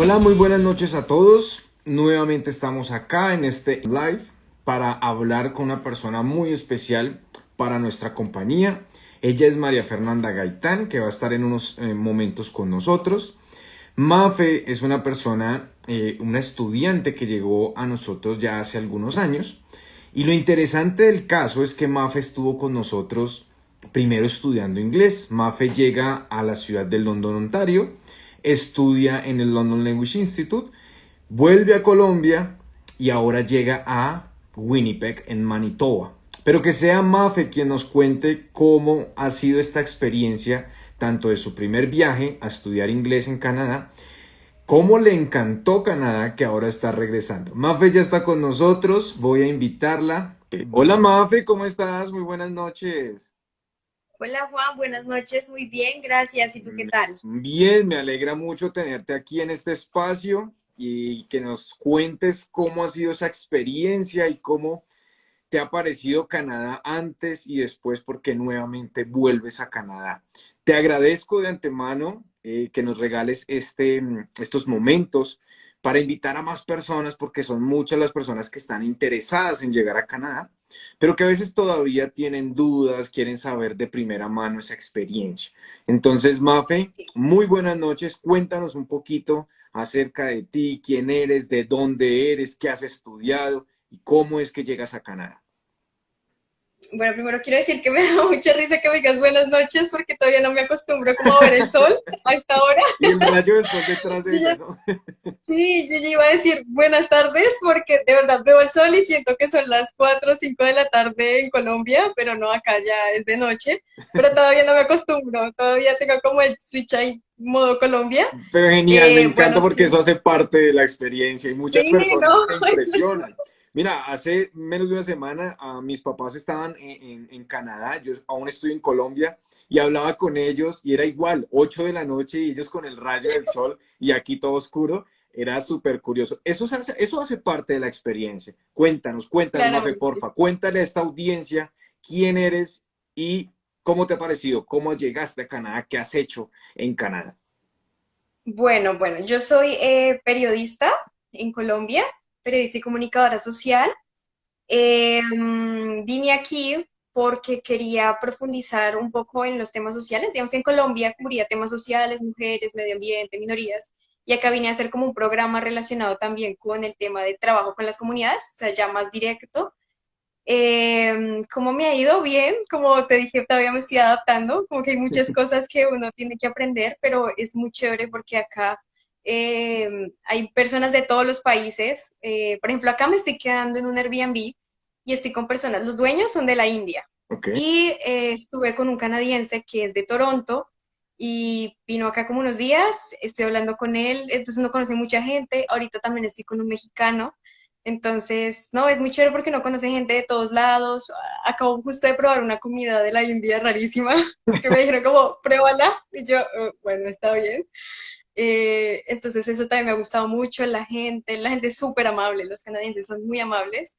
Hola, muy buenas noches a todos. Nuevamente estamos acá en este live para hablar con una persona muy especial para nuestra compañía. Ella es María Fernanda Gaitán, que va a estar en unos momentos con nosotros. Mafe es una persona, una estudiante que llegó a nosotros ya hace algunos años. Y lo interesante del caso es que Mafe estuvo con nosotros primero estudiando inglés. Mafe llega a la ciudad de London, Ontario, estudia en el London Language Institute, vuelve a Colombia y ahora llega a Winnipeg, en Manitoba. Pero que sea Mafe quien nos cuente cómo ha sido esta experiencia, tanto de su primer viaje a estudiar inglés en Canadá, cómo le encantó Canadá, que ahora está regresando. Mafe ya está con nosotros, voy a invitarla. Hola Mafe, ¿cómo estás? Muy buenas noches. Hola Juan, buenas noches, muy bien, gracias. ¿Y tú qué tal? Bien, me alegra mucho tenerte aquí en este espacio y que nos cuentes cómo ha sido esa experiencia y cómo te ha parecido Canadá antes y después, porque nuevamente vuelves a Canadá. Te agradezco de antemano que nos regales estos momentos para invitar a más personas, porque son muchas las personas que están interesadas en llegar a Canadá, pero que a veces todavía tienen dudas, quieren saber de primera mano esa experiencia. Entonces, Mafe, Sí. muy buenas noches. Cuéntanos un poquito acerca de ti, quién eres, de dónde eres, qué has estudiado y cómo es que llegas a Canadá. Bueno, primero quiero decir que me da mucha risa que me digas buenas noches porque todavía no me acostumbro como a ver el sol a esta hora. Y el rayo del sol detrás de Yo ella, ya- ¿no? sí, yo ya iba a decir buenas tardes porque de verdad veo el sol y siento que son las 4 o 5 de la tarde en Colombia, pero no, acá ya es de noche. Pero todavía no me acostumbro, todavía tengo como el switch ahí modo Colombia. Pero genial, me encanta Bueno, porque sí, eso hace parte de la experiencia y muchas sí, no. personas se impresionan. Mira, hace menos de una semana mis papás estaban en Canadá, yo aún estoy en Colombia y hablaba con ellos y era igual, 8 de la noche y ellos con el rayo del sol y aquí todo oscuro, era súper curioso. Eso hace parte de la experiencia. Cuéntanos, Mafe, Claramente. porfa, cuéntale a esta audiencia quién eres y cómo te ha parecido, cómo llegaste a Canadá, qué has hecho en Canadá. Bueno, yo soy periodista en Colombia, periodista y comunicadora social. Vine aquí porque quería profundizar un poco en los temas sociales. Digamos que en Colombia cubría temas sociales, mujeres, medio ambiente, minorías, y acá vine a hacer como un programa relacionado también con el tema de trabajo con las comunidades, o sea, ya más directo. ¿Cómo me ha ido? Bien, como te dije, todavía me estoy adaptando, como que hay muchas cosas que uno tiene que aprender, pero es muy chévere porque acá hay personas de todos los países. Por ejemplo, acá me estoy quedando en un Airbnb y estoy con personas, los dueños son de la India Ok. y estuve con un canadiense que es de Toronto y vino acá como unos días, estoy hablando con él, entonces no conoce mucha gente, ahorita también estoy con un mexicano. Entonces, no, es muy chévere porque no conoce gente de todos lados. Acabo justo de probar una comida de la India rarísima, que me dijeron como, pruébala. Y yo, bueno, está bien. Entonces, eso también me ha gustado mucho. La gente es súper amable, los canadienses son muy amables.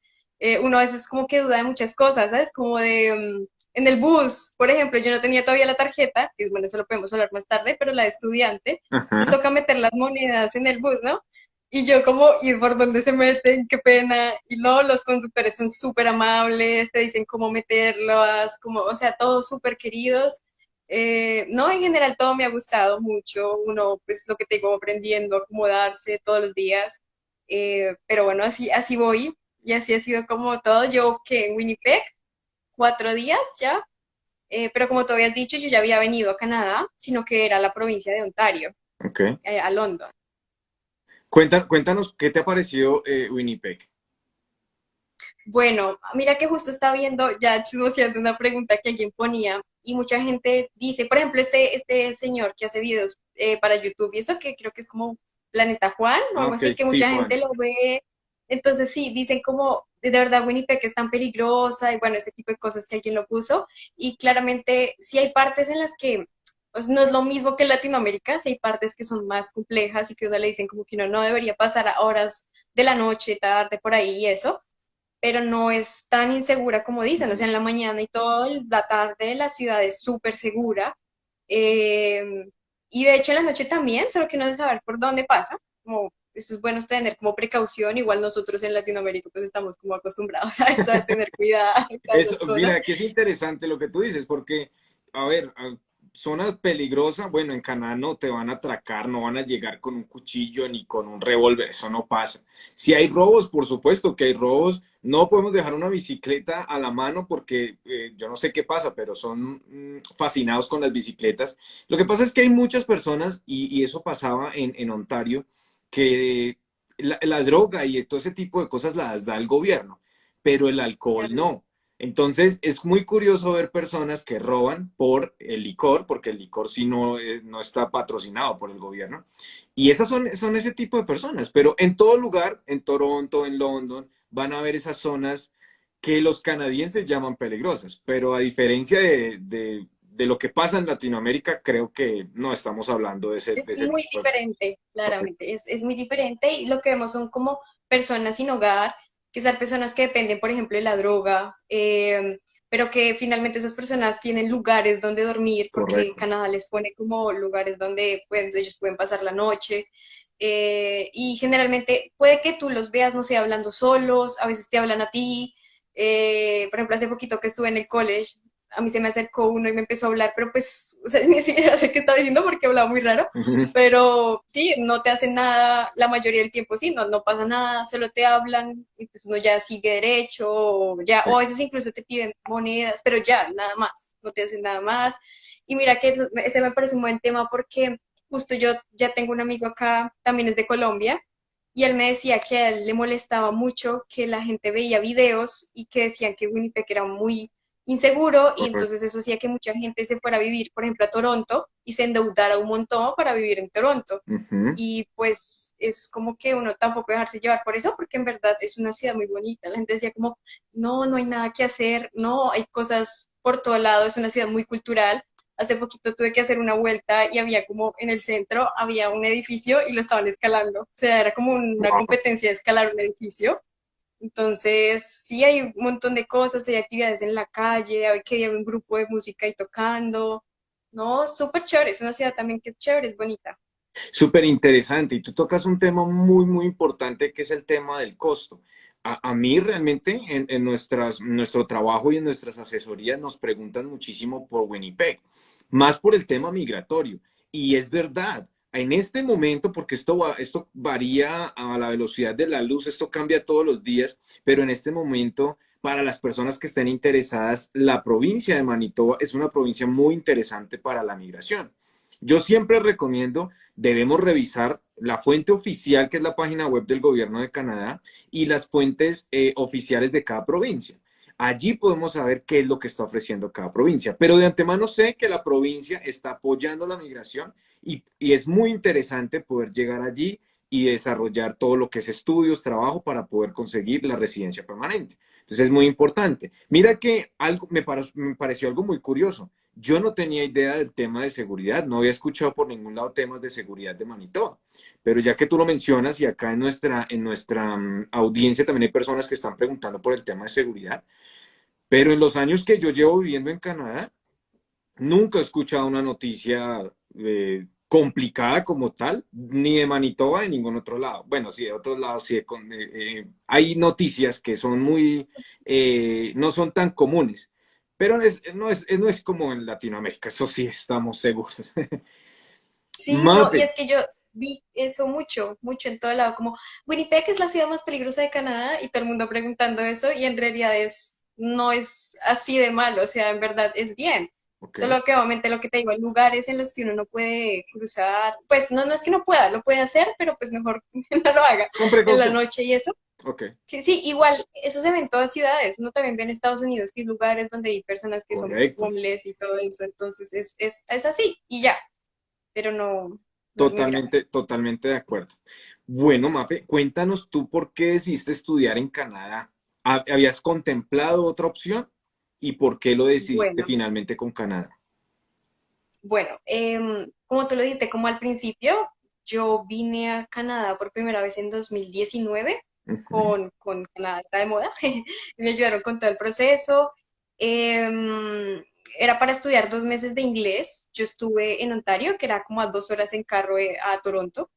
Uno a veces como que duda de muchas cosas, ¿sabes? Como de, en el bus, por ejemplo, yo no tenía todavía la tarjeta, que bueno, eso lo podemos hablar más tarde, pero la de estudiante. Entonces Ajá. toca meter las monedas en el bus, ¿no? Y yo como, ¿y por dónde se meten? Qué pena. Y no, los conductores son súper amables, te dicen cómo meterlas, como, o sea, todos súper queridos. No, en general todo me ha gustado mucho. Uno, pues lo que tengo aprendiendo a acomodarse todos los días. Pero bueno, así voy y así ha sido como todo. Yo que en Winnipeg, 4 días ya. Pero como tú habías dicho, yo ya había venido a Canadá, sino que era la provincia de Ontario, Ok. a London. Cuéntanos qué te ha parecido Winnipeg. Bueno, mira que justo estaba viendo, ya chismoseando una pregunta que alguien ponía y mucha gente dice, por ejemplo, este señor que hace videos para YouTube y eso que creo que es como Planeta Juan o Ah, algo ok, así, que sí, mucha gente Juan. lo ve. Entonces sí, dicen como, de verdad Winnipeg es tan peligrosa y bueno, ese tipo de cosas que alguien lo puso. Y claramente sí hay partes en las que pues, no es lo mismo que Latinoamérica, sí hay partes que son más complejas y que uno le dicen como que uno no debería pasar a horas de la noche, tarde por ahí y eso, pero no es tan insegura como dicen, o sea, en la mañana y toda la tarde la ciudad es súper segura, y de hecho en la noche también, solo que no sé saber por dónde pasa, como, eso es bueno tener como precaución, igual nosotros en Latinoamérica pues estamos como acostumbrados a eso, a tener cuidado, a Eso, esas cosas. mira, que es interesante lo que tú dices, porque, a ver, zona peligrosa, bueno, en Canadá no te van a atracar, no van a llegar con un cuchillo ni con un revólver, eso no pasa. Si hay robos, por supuesto que hay robos, no podemos dejar una bicicleta a la mano porque yo no sé qué pasa, pero son fascinados con las bicicletas. Lo que pasa es que hay muchas personas, y eso pasaba en Ontario, que la droga y todo ese tipo de cosas las da el gobierno, pero el alcohol Claro. no. Entonces es muy curioso ver personas que roban por el licor, porque el licor sí no está patrocinado por el gobierno. Y esas son ese tipo de personas. Pero en todo lugar, en Toronto, en London, van a ver esas zonas que los canadienses llaman peligrosas. Pero a diferencia de lo que pasa en Latinoamérica, creo que no estamos hablando de Es ese muy tipo de... diferente, Correcto, claramente, es muy diferente y lo que vemos son como personas sin hogar, que son personas que dependen, por ejemplo, de la droga, pero que finalmente esas personas tienen lugares donde dormir, porque correcto. Canadá les pone como lugares donde pues, ellos pueden pasar la noche. Y generalmente puede que tú los veas, no sé, hablando solos, a veces te hablan a ti. Por ejemplo, hace poquito que estuve en el college, a mí se me acercó uno y me empezó a hablar, pero pues, o sea, ni siquiera sé qué está diciendo porque hablaba muy raro, pero sí, no te hacen nada la mayoría del tiempo, sí, no pasa nada, solo te hablan y pues uno ya sigue derecho, o, ya, o a veces incluso te piden monedas, pero ya, nada más, no te hacen nada más. Y mira que ese me parece un buen tema porque justo yo ya tengo un amigo acá, también es de Colombia, y él me decía que a él le molestaba mucho que la gente veía videos y que decían que Winnipeg era muy inseguro y Correcto. entonces eso hacía que mucha gente se fuera a vivir, por ejemplo, a Toronto y se endeudara un montón para vivir en Toronto. Ujú. Y pues es como que uno tampoco dejarse llevar por eso, porque en verdad es una ciudad muy bonita. La gente decía como, no hay nada que hacer, no, hay cosas por todo lado, es una ciudad muy cultural. Hace poquito tuve que hacer una vuelta y había como en el centro, había un edificio y lo estaban escalando. O sea, era como una Wow. competencia de escalar un edificio. Entonces, sí hay un montón de cosas, hay actividades en la calle, hay que hay un grupo de música ahí tocando. No, súper chévere, es una ciudad también que es chévere, es bonita. Súper interesante. Y tú tocas un tema muy, muy importante que es el tema del costo. A mí realmente en nuestro trabajo y en nuestras asesorías nos preguntan muchísimo por Winnipeg, más por el tema migratorio. Y es verdad, en este momento, porque esto varía a la velocidad de la luz, esto cambia todos los días, pero en este momento, para las personas que estén interesadas, la provincia de Manitoba es una provincia muy interesante para la migración. Yo siempre recomiendo, debemos revisar la fuente oficial, que es la página web del gobierno de Canadá, y las fuentes oficiales de cada provincia. Allí podemos saber qué es lo que está ofreciendo cada provincia. Pero de antemano sé que la provincia está apoyando la migración y es muy interesante poder llegar allí y desarrollar todo lo que es estudios, trabajo para poder conseguir la residencia permanente. Entonces es muy importante. Mira que algo me pareció algo muy curioso. Yo no tenía idea del tema de seguridad, no había escuchado por ningún lado temas de seguridad de Manitoba, pero ya que tú lo mencionas y acá en nuestra audiencia también hay personas que están preguntando por el tema de seguridad, pero en los años que yo llevo viviendo en Canadá, nunca he escuchado una noticia complicada como tal, ni de Manitoba ni de ningún otro lado. Bueno, sí, de otros lados sí, hay noticias que son no son tan comunes, pero no es como en Latinoamérica, eso sí estamos seguros. Sí, no, y Mafe, es que yo vi eso mucho, mucho en todo lado, como Winnipeg es la ciudad más peligrosa de Canadá y todo el mundo preguntando eso y en realidad no es así de malo, o sea, en verdad es bien. ok, Solo que obviamente lo que te digo, hay lugares en los que uno no puede cruzar, pues no es que no pueda, lo puede hacer, pero pues mejor no lo haga con en la precaución, noche y eso. ok, Sí, sí, igual, eso se ve en todas ciudades. Uno también ve en Estados Unidos que hay lugares donde hay personas que son pues, correcto. homeless y todo eso, entonces es así y ya, pero no es muy grave. Totalmente, totalmente de acuerdo. Bueno, Mafe, cuéntanos tú por qué decidiste estudiar en Canadá. ¿Habías contemplado otra opción? ¿Y por qué lo decidiste Bueno, finalmente con Canadá? bueno, como tú lo dijiste, como al principio, yo vine a Canadá por primera vez en 2019, Ujú, con Canadá está de moda, me ayudaron con todo el proceso. Era para estudiar 2 meses de inglés. Yo estuve en Ontario, que era como a 2 horas en carro a Toronto.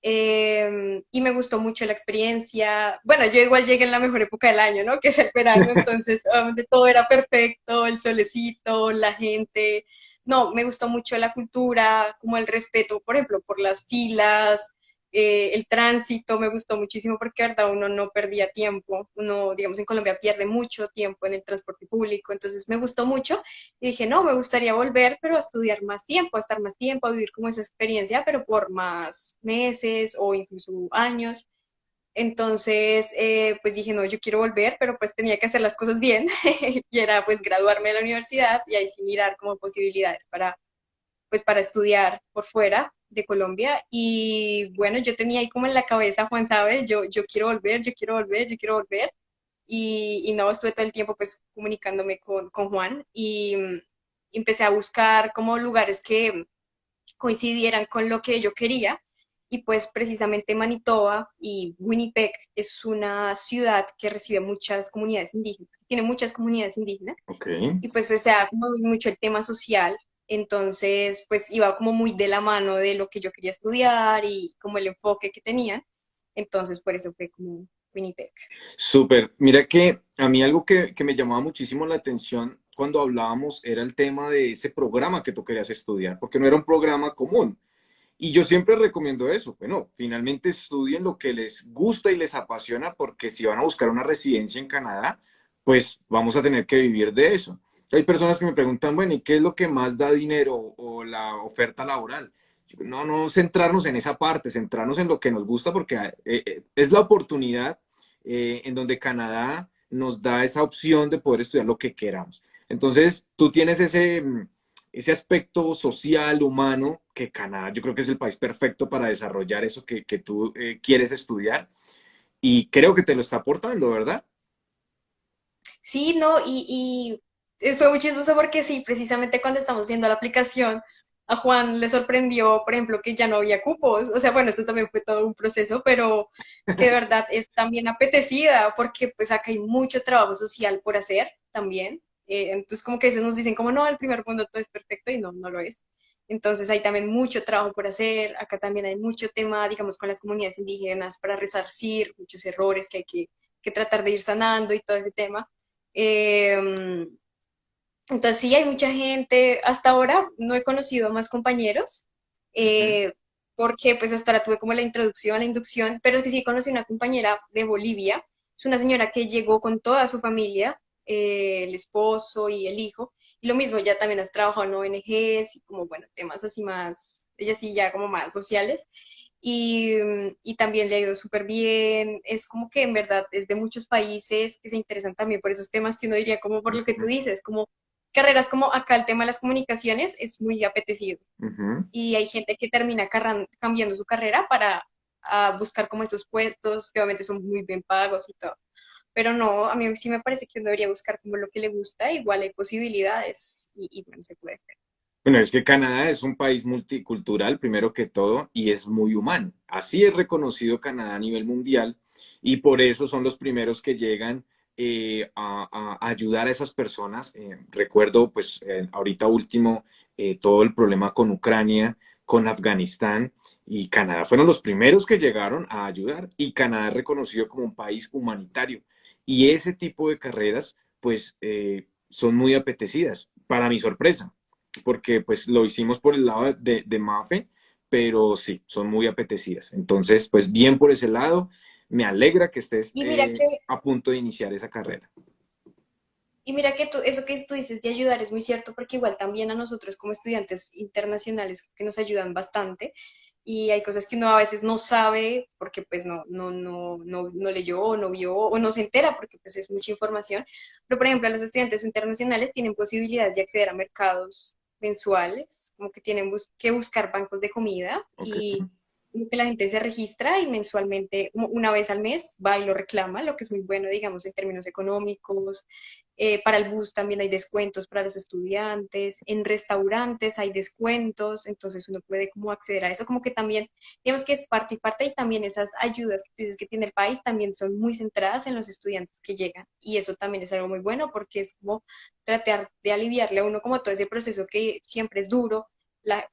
y me gustó mucho la experiencia. Bueno, yo igual llegué en la mejor época del año, ¿no? Que es el verano, entonces obviamente todo era perfecto, el solecito, la gente. No, me gustó mucho la cultura, como el respeto, por ejemplo, por las filas, el tránsito, me gustó muchísimo porque, verdad, uno no perdía tiempo. Uno, digamos, en Colombia pierde mucho tiempo en el transporte público, entonces me gustó mucho y dije, no, me gustaría volver, pero a estudiar más tiempo, a estar más tiempo, a vivir como esa experiencia, pero por más meses o incluso años. Entonces, pues dije, no, yo quiero volver, pero pues tenía que hacer las cosas bien y era pues graduarme de la universidad y ahí sí mirar como posibilidades para, pues para estudiar por fuera de Colombia. Y bueno, yo tenía ahí como en la cabeza, Juan sabe, yo quiero volver, yo quiero volver, yo quiero volver. Y no, estuve todo el tiempo pues comunicándome con Juan y empecé a buscar como lugares que coincidieran con lo que yo quería. Y pues precisamente Manitoba y Winnipeg es una ciudad que recibe muchas comunidades indígenas, tiene muchas comunidades indígenas Ok. y pues se da como mucho el tema social, entonces pues iba como muy de la mano de lo que yo quería estudiar y como el enfoque que tenía, entonces por eso fue como Winnipeg. Súper. Mira que a mí algo que me llamaba muchísimo la atención cuando hablábamos era el tema de ese programa que tú querías estudiar, porque no era un programa común. Y yo siempre recomiendo eso. Bueno, finalmente estudien lo que les gusta y les apasiona, porque si van a buscar una residencia en Canadá, pues vamos a tener que vivir de eso. Hay personas que me preguntan, bueno, ¿y qué es lo que más da dinero o la oferta laboral? Yo digo, no, no centrarnos en esa parte, centrarnos en lo que nos gusta, porque es la oportunidad en donde Canadá nos da esa opción de poder estudiar lo que queramos. Entonces, tú tienes ese aspecto social, humano, que Canadá yo creo que es el país perfecto para desarrollar eso que tú quieres estudiar y creo que te lo está aportando, ¿verdad? Sí, no, fue muy chistoso porque sí, precisamente cuando estamos haciendo la aplicación, a Juan le sorprendió, por ejemplo, que ya no había cupos. O sea, bueno, eso también fue todo un proceso, pero que de verdad es también apetecida porque pues acá hay mucho trabajo social por hacer también. Entonces como que a veces nos dicen como no, el primer mundo todo es perfecto y no, no lo es. Entonces hay también mucho trabajo por hacer. Acá también hay mucho tema, digamos, con las comunidades indígenas para resarcir muchos errores que hay que tratar de ir sanando y todo ese tema. Eh, entonces sí, hay mucha gente. Hasta ahora no he conocido más compañeros, Ujú. eh, porque pues hasta ahora tuve como la introducción, la inducción, pero que sí conocí una compañera de Bolivia. Es una señora que llegó con toda su familia, el esposo y el hijo. Y lo mismo, ya también has trabajado en ONGs y como, bueno, temas así más, ella sí ya como más sociales y también le ha ido súper bien. Es como que en verdad es de muchos países que se interesan también por esos temas que uno diría como por lo que tú dices, como carreras como acá el tema de las comunicaciones es muy apetecido Ujú. y hay gente que termina cambiando su carrera para buscar como esos puestos que obviamente son muy bien pagos y todo. Pero no, a mí sí me parece que uno debería buscar como lo que le gusta, igual hay posibilidades y bueno, se puede hacer. Bueno, es que Canadá es un país multicultural, primero que todo, y es muy humano. Así es reconocido Canadá a nivel mundial y por eso son los primeros que llegan a ayudar a esas personas. Recuerdo, pues, ahorita último, todo el problema con Ucrania, con Afganistán, y Canadá fueron los primeros que llegaron a ayudar, y Canadá es reconocido como un país humanitario. Y ese tipo de carreras, pues, son muy apetecidas, para mi sorpresa porque pues lo hicimos por el lado de Mafe, pero sí, son muy apetecidas. Entonces, pues bien por ese lado, me alegra que estés Y mira que a punto de iniciar esa carrera. Y mira que tú, eso que tú dices de ayudar es muy cierto porque igual también a nosotros como estudiantes internacionales que nos ayudan bastante y hay cosas que uno a veces no sabe porque pues no leyó o no vio o no se entera porque pues es mucha información. Pero por ejemplo, los estudiantes internacionales tienen posibilidades de acceder a mercados mensuales, como que tienen que buscar bancos de comida Ok. y como que la gente se registra y mensualmente, como una vez al mes, va y lo reclama, lo que es muy bueno, digamos, en términos económicos. Para el bus también hay descuentos para los estudiantes, en restaurantes hay descuentos, entonces uno puede como acceder a eso, como que también, digamos que es parte y parte y también esas ayudas que tú dices que tiene el país también son muy centradas en los estudiantes que llegan y eso también es algo muy bueno porque es como tratar de aliviarle a uno como todo ese proceso que siempre es duro, la,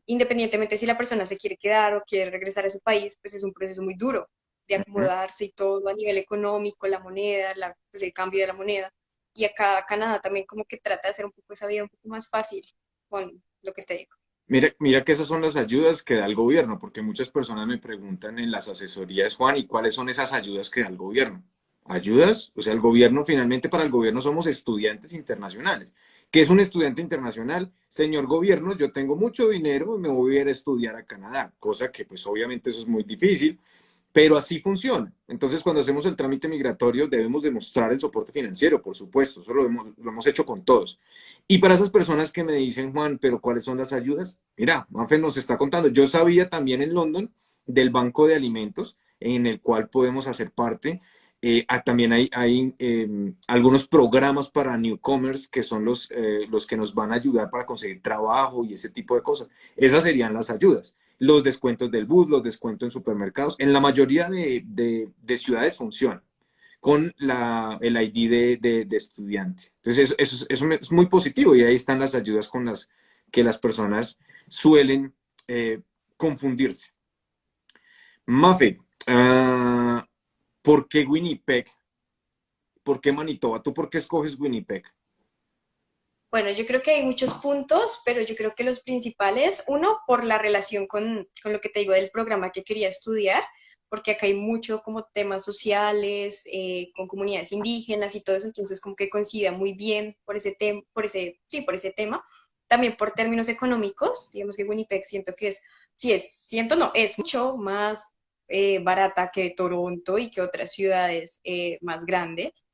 independientemente si la persona se quiere quedar o quiere regresar a su país, pues es un proceso muy duro de Ujú. acomodarse y todo a nivel económico, la moneda, pues el cambio de la moneda. Y acá Canadá también como que trata de hacer un poco esa vida un poco más fácil con lo que te digo. Mira que esas son las ayudas que da el gobierno, porque muchas personas me preguntan en las asesorías, Juan, ¿y cuáles son esas ayudas que da el gobierno? ¿Ayudas? O sea, el gobierno, finalmente para el gobierno somos estudiantes internacionales. ¿Qué es un estudiante internacional? Señor gobierno, yo tengo mucho dinero y me voy a ir a estudiar a Canadá, cosa que pues obviamente eso es muy difícil, pero así funciona. Entonces, cuando hacemos el trámite migratorio, debemos demostrar el soporte financiero, por supuesto. Eso lo hemos hecho con todos. Y para esas personas que me dicen, Juan, pero ¿cuáles son las ayudas? Mira, Mafe nos está contando. Yo sabía también en London del banco de alimentos en el cual podemos hacer parte. También hay algunos programas para newcomers que son los que nos van a ayudar para conseguir trabajo y ese tipo de cosas. Esas serían las ayudas. Los descuentos del bus, los descuentos en supermercados. En la mayoría de ciudades funcionan con el ID de estudiante. Entonces, eso es muy positivo y ahí están las ayudas con las que las personas suelen eh, confundirse. Mafe, ¿por qué Winnipeg? ¿Por qué Manitoba? ¿Tú por qué escoges Winnipeg? Bueno, yo creo que hay muchos puntos, pero yo creo que los principales, uno, por la relación con lo que te digo del programa que quería estudiar, porque acá hay mucho como temas sociales, con comunidades indígenas y todo eso, entonces como que coincide muy bien por ese tema, sí, por ese tema. También por términos económicos, digamos que Winnipeg siento que es, sí es, siento no, es mucho más barata que Toronto y que otras ciudades más grandes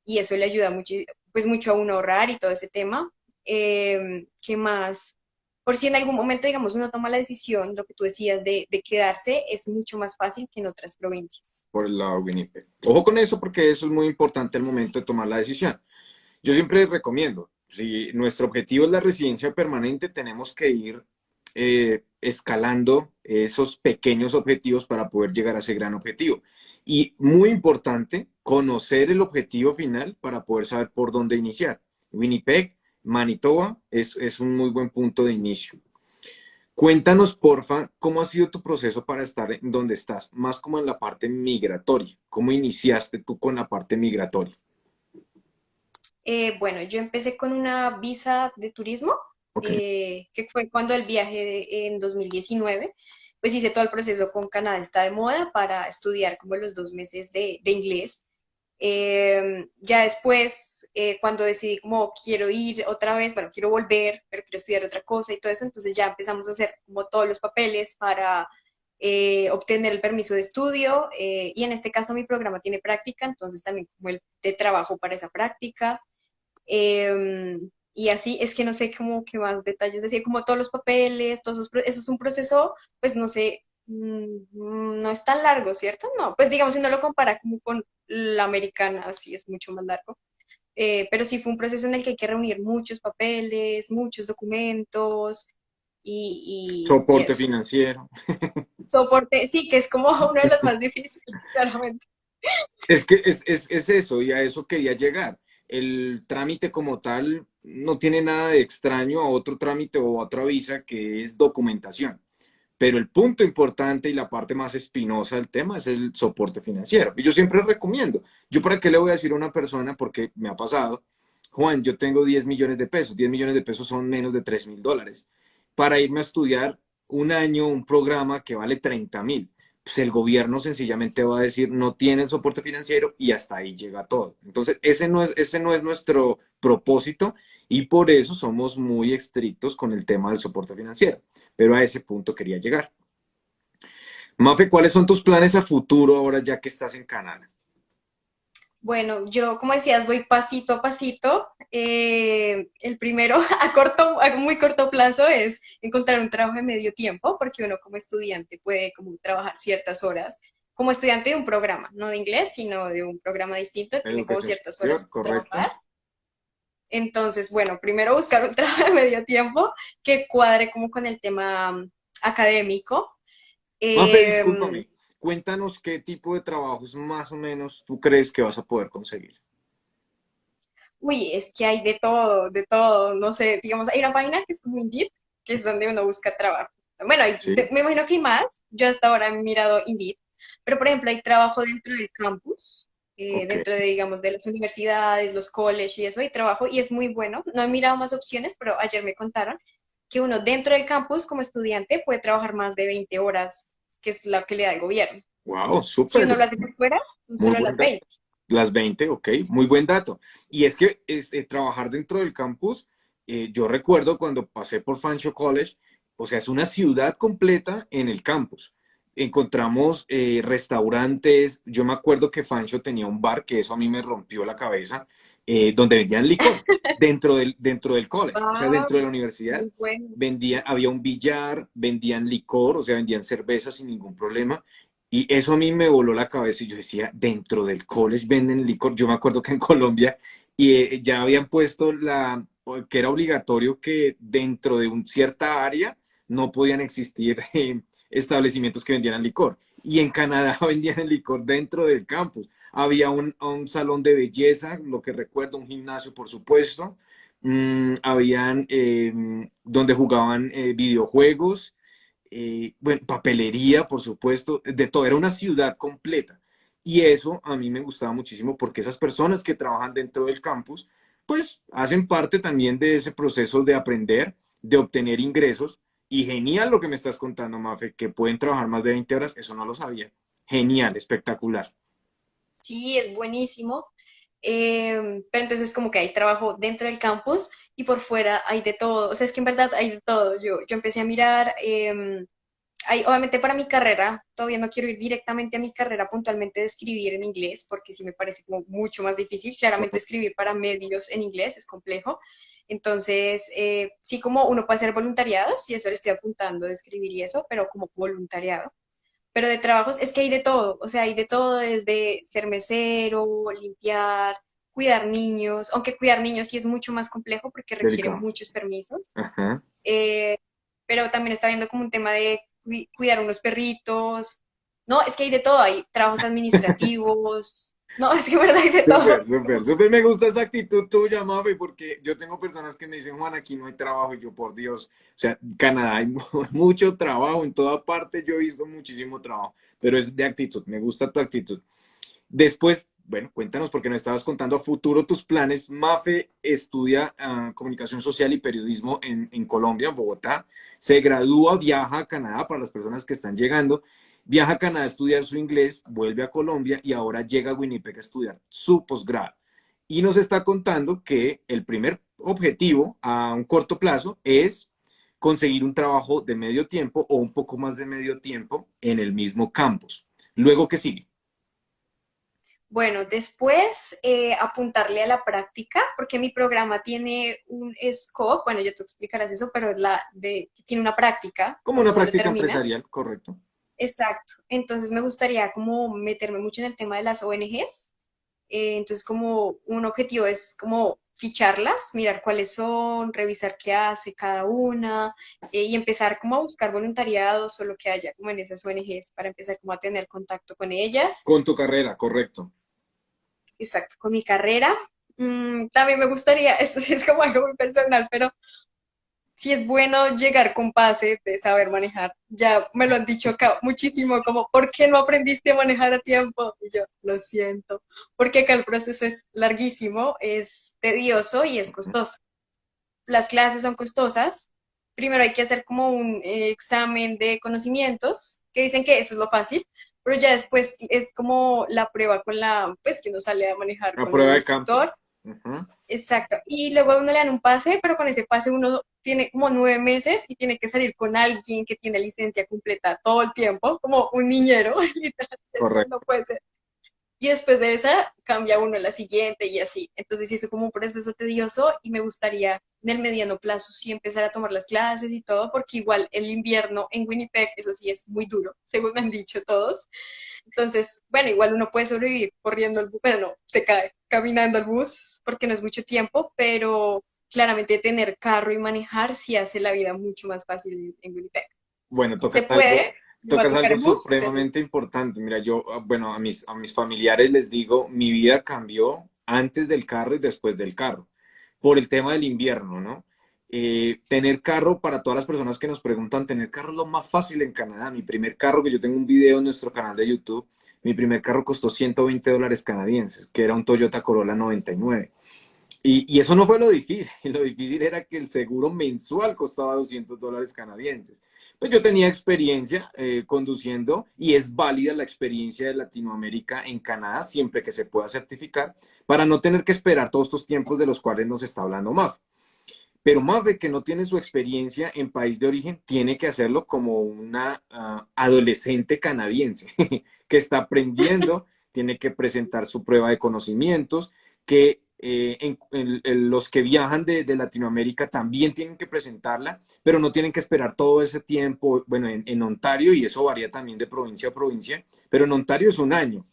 y eso le ayuda mucho, pues mucho a uno a ahorrar y todo ese tema. ¿Qué más? Por si en algún momento, digamos, uno toma la decisión, lo que tú decías de quedarse, es mucho más fácil que en otras provincias. Por el lado de Winnipeg. Ojo con eso porque eso es muy importante al momento de tomar la decisión. Yo siempre recomiendo, si nuestro objetivo es la residencia permanente, tenemos que ir escalando esos pequeños objetivos para poder llegar a ese gran objetivo. Y muy importante, conocer el objetivo final para poder saber por dónde iniciar. Winnipeg, Manitoba es un muy buen punto de inicio. Cuéntanos, porfa, cómo ha sido tu proceso para estar en donde estás, más como en la parte migratoria. ¿Cómo iniciaste tú con la parte migratoria? Bueno, yo empecé con una visa de turismo, Ok. que fue cuando el viaje en 2019, pues hice todo el proceso con Canadá está de moda para estudiar como los 2 meses de inglés. Ya después, cuando decidí como quiero ir otra vez, bueno, quiero volver, pero quiero estudiar otra cosa y todo eso, entonces ya empezamos a hacer como todos los papeles para obtener el permiso de estudio y en este caso mi programa tiene práctica, entonces también como el de trabajo para esa práctica. Y así es que no sé cómo qué más detalles decir, como todos los papeles, eso es un proceso, pues no sé, no es tan largo, ¿cierto? No, pues digamos, si no lo compara como con la americana, sí es mucho más largo. Pero sí fue un proceso en el que hay que reunir muchos papeles, muchos documentos y Soporte eso. financiero. Soporte, sí, que es como uno de los más difíciles, claramente. Es que es eso, y a eso quería llegar. El trámite como tal no tiene nada de extraño a otro trámite o a otra visa que es documentación. Pero el punto importante y la parte más espinosa del tema es el soporte financiero. Y yo siempre recomiendo. ¿Yo para qué le voy a decir a una persona? Porque me ha pasado, Juan, yo tengo 10 millones de pesos. 10 millones de pesos son menos de $3,000. Para irme a estudiar un año, un programa que vale 30,000. Pues el gobierno sencillamente va a decir no tiene el soporte financiero y hasta ahí llega todo. Entonces, ese no es nuestro propósito y por eso somos muy estrictos con el tema del soporte financiero. Pero a ese punto quería llegar. Mafe, ¿cuáles son tus planes a futuro ahora ya que estás en Canadá? Bueno, yo, como decías, voy pasito a pasito. El primero, a muy corto plazo, es encontrar un trabajo de medio tiempo, porque uno como estudiante puede como trabajar ciertas horas, como estudiante de un programa, no de inglés, sino de un programa distinto, tiene como Educación ciertas horas superior, para correcto. trabajar. Entonces, bueno, primero buscar un trabajo de medio tiempo que cuadre como con el tema académico. Mafe, Em, discúlpame. Cuéntanos qué tipo de trabajos más o menos tú crees que vas a poder conseguir. Uy, es que hay de todo, no sé, digamos, hay una página que es como Indeed, que es donde uno busca trabajo. Bueno, Sí, me imagino que hay más. Yo hasta ahora he mirado Indeed, pero por ejemplo hay trabajo dentro del campus, ok. dentro de, digamos, de las universidades, los colleges y eso, hay trabajo y es muy bueno. No he mirado más opciones, pero ayer me contaron que uno dentro del campus como estudiante puede trabajar más de 20 horas, que es la que le da el gobierno. Wow, Si súper. uno lo hace por fuera, son Muy solo buen las dato. 20. Las 20, ok, muy buen dato. Y es que trabajar dentro del campus, yo recuerdo cuando pasé por Fanshawe College, o sea, es una ciudad completa en el campus. Encontramos restaurantes, yo me acuerdo que Fanshawe tenía un bar, que eso a mí me rompió la cabeza, donde vendían licor dentro del college, o sea, Ah, dentro de la universidad. muy bueno. Había un billar, vendían licor, o sea, vendían cerveza sin ningún problema. Y eso a mí me voló la cabeza y yo decía, dentro del college venden licor. Yo me acuerdo que en Colombia ya habían puesto que era obligatorio que dentro de una cierta área no podían existir establecimientos que vendieran licor. Y en Canadá vendían el licor dentro del campus. Había un salón de belleza, lo que recuerdo, un gimnasio, por supuesto. Habían donde jugaban videojuegos, bueno, papelería, por supuesto, de todo, era una ciudad completa. Y eso a mí me gustaba muchísimo porque esas personas que trabajan dentro del campus, pues hacen parte también de ese proceso de aprender, de obtener ingresos. Y genial lo que me estás contando, Mafe, que pueden trabajar más de 20 horas, eso no lo sabía. Genial, espectacular. Sí, es buenísimo. Pero entonces como que hay trabajo dentro del campus y por fuera hay de todo. O sea, es que en verdad hay de todo. Yo empecé a mirar, obviamente para mi carrera, todavía no quiero ir directamente a mi carrera puntualmente de escribir en inglés, porque sí me parece como mucho más difícil. Claramente Correcto. escribir para medios en inglés es complejo. Entonces, sí como uno puede hacer voluntariados, y eso le estoy apuntando de escribir y eso, pero como voluntariado. Pero de trabajos es que hay de todo, o sea, hay de todo desde ser mesero, limpiar, cuidar niños, aunque cuidar niños sí es mucho más complejo porque requiere Delicado. muchos permisos, Ajá. eh, pero también está viendo como un tema de cuidar unos perritos. No, es que hay de todo, hay trabajos administrativos, no, es que en verdad hay de todo. Súper, súper, súper. Me gusta esa actitud tuya, Mafe, porque yo tengo personas que me dicen, Juan, aquí no hay trabajo. Y yo, por Dios, o sea, Canadá hay mucho trabajo, en toda parte yo he visto muchísimo trabajo, pero es de actitud, me gusta tu actitud. Después, bueno, cuéntanos, porque nos estabas contando a futuro tus planes. Mafe estudia comunicación social y periodismo en Colombia, en Bogotá. Se gradúa, viaja a Canadá para las personas que están llegando. Viaja a Canadá a estudiar su inglés, vuelve a Colombia y ahora llega a Winnipeg a estudiar su posgrado. Y nos está contando que el primer objetivo a un corto plazo es conseguir un trabajo de medio tiempo o un poco más de medio tiempo en el mismo campus. Luego, ¿qué sigue? Bueno, después apuntarle a la práctica, porque mi programa tiene un scope, bueno, yo te explicarás eso, pero es tiene una práctica Como una cuando uno práctica termina. empresarial, correcto. Exacto. Entonces me gustaría como meterme mucho en el tema de las ONGs. Entonces como un objetivo es como ficharlas, mirar cuáles son, revisar qué hace cada una y empezar como a buscar voluntariados o lo que haya como en esas ONGs para empezar como a tener contacto con ellas. Con tu carrera, correcto. Exacto, con mi carrera. También me gustaría, esto sí es como algo muy personal, pero sí es bueno llegar con pase de saber manejar. Ya me lo han dicho acá muchísimo, como, ¿por qué no aprendiste a manejar a tiempo? Y yo, lo siento, porque acá el proceso es larguísimo, es tedioso y es costoso. Las clases son costosas. Primero hay que hacer como un examen de conocimientos, que dicen que eso es lo fácil, pero ya después es como la prueba con pues que uno sale a manejar A con el prueba de campo. instructor. Ujú. Exacto. Y luego a uno le dan un pase, pero con ese pase uno tiene como 9 meses y tiene que salir con alguien que tiene licencia completa todo el tiempo, como un niñero, literal. Eso no Correcto. puede ser. Y después de esa cambia uno a la siguiente y así. Entonces sí, es como un proceso tedioso y me gustaría en el mediano plazo sí empezar a tomar las clases y todo, porque igual el invierno en Winnipeg, eso sí es muy duro, según me han dicho todos. Entonces, bueno, igual uno puede sobrevivir corriendo el bus, bueno, no, se cae caminando al bus porque no es mucho tiempo, pero claramente tener carro y manejar sí hace la vida mucho más fácil en Winnipeg. Bueno, Se puede, me va a tocas tocar algo el bus, pero supremamente importante. Mira, yo, bueno, a mis familiares les digo, mi vida cambió antes del carro y después del carro, por el tema del invierno, ¿no? Tener carro, para todas las personas que nos preguntan, tener carro es lo más fácil en Canadá. Mi primer carro, que yo tengo un video en nuestro canal de YouTube, mi primer carro costó $120 canadienses, que era un Toyota Corolla 99. Y eso no fue lo difícil, lo difícil era que el seguro mensual costaba $200 canadienses. Pues yo tenía experiencia conduciendo y es válida la experiencia de Latinoamérica en Canadá siempre que se pueda certificar para no tener que esperar todos estos tiempos de los cuales nos está hablando Maf. Pero Mafe, que no tiene su experiencia en país de origen, tiene que hacerlo como una adolescente canadiense que está aprendiendo, tiene que presentar su prueba de conocimientos, que los que viajan de Latinoamérica también tienen que presentarla, pero no tienen que esperar todo ese tiempo. Bueno, en Ontario, y eso varía también de provincia a provincia, pero en Ontario es un año.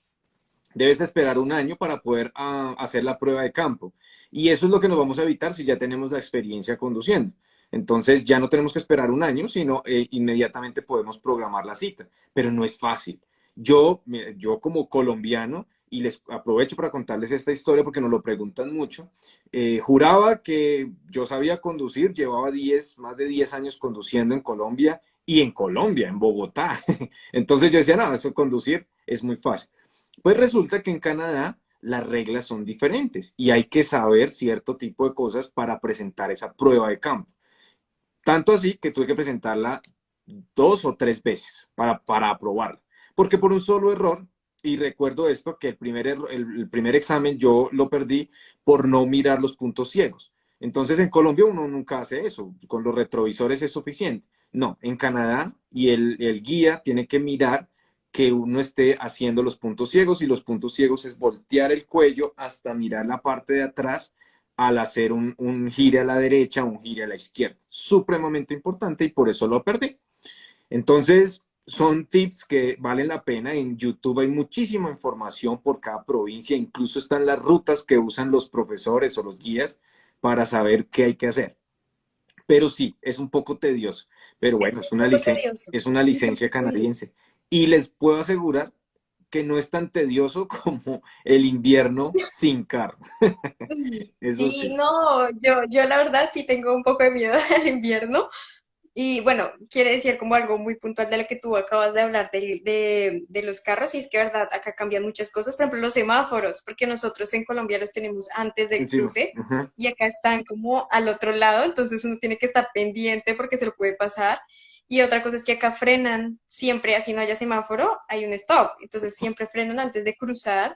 Debes esperar un año para poder hacer la prueba de campo. Y eso es lo que nos vamos a evitar si ya tenemos la experiencia conduciendo. Entonces ya no tenemos que esperar un año, sino inmediatamente podemos programar la cita. Pero no es fácil. Yo como colombiano, y les aprovecho para contarles esta historia porque nos lo preguntan mucho, juraba que yo sabía conducir, llevaba más de 10 años conduciendo en Colombia, en Bogotá. Entonces yo decía, no, eso conducir es muy fácil. Pues resulta que en Canadá las reglas son diferentes y hay que saber cierto tipo de cosas para presentar esa prueba de campo. Tanto así que tuve que presentarla 2 o 3 veces para aprobarla. Porque por un solo error, y recuerdo esto, que el primer examen yo lo perdí por no mirar los puntos ciegos. Entonces en Colombia uno nunca hace eso, con los retrovisores es suficiente. No, en Canadá y el guía tiene que mirar que uno esté haciendo los puntos ciegos, y los puntos ciegos es voltear el cuello hasta mirar la parte de atrás al hacer un gire a la derecha, un gire a la izquierda. Supremamente importante y por eso lo perdí. Entonces, son tips que valen la pena. En YouTube hay muchísima información por cada provincia, incluso están las rutas que usan los profesores o los guías para saber qué hay que hacer. Pero sí, es un poco tedioso. Pero Es bueno, un poco tedioso. es una licencia canadiense. Y les puedo asegurar que no es tan tedioso como el invierno sin carro. Eso Sí, sí. no, yo la verdad sí tengo un poco de miedo al invierno. Y bueno, quiere decir como algo muy puntual de lo que tú acabas de hablar de los carros, y es que, verdad, acá cambian muchas cosas, por ejemplo, los semáforos, porque nosotros en Colombia los tenemos antes del Encima. cruce Ujú. y acá están como al otro lado, entonces uno tiene que estar pendiente porque se lo puede pasar. Y otra cosa es que acá frenan siempre, así no haya semáforo, hay un stop, entonces siempre frenan antes de cruzar.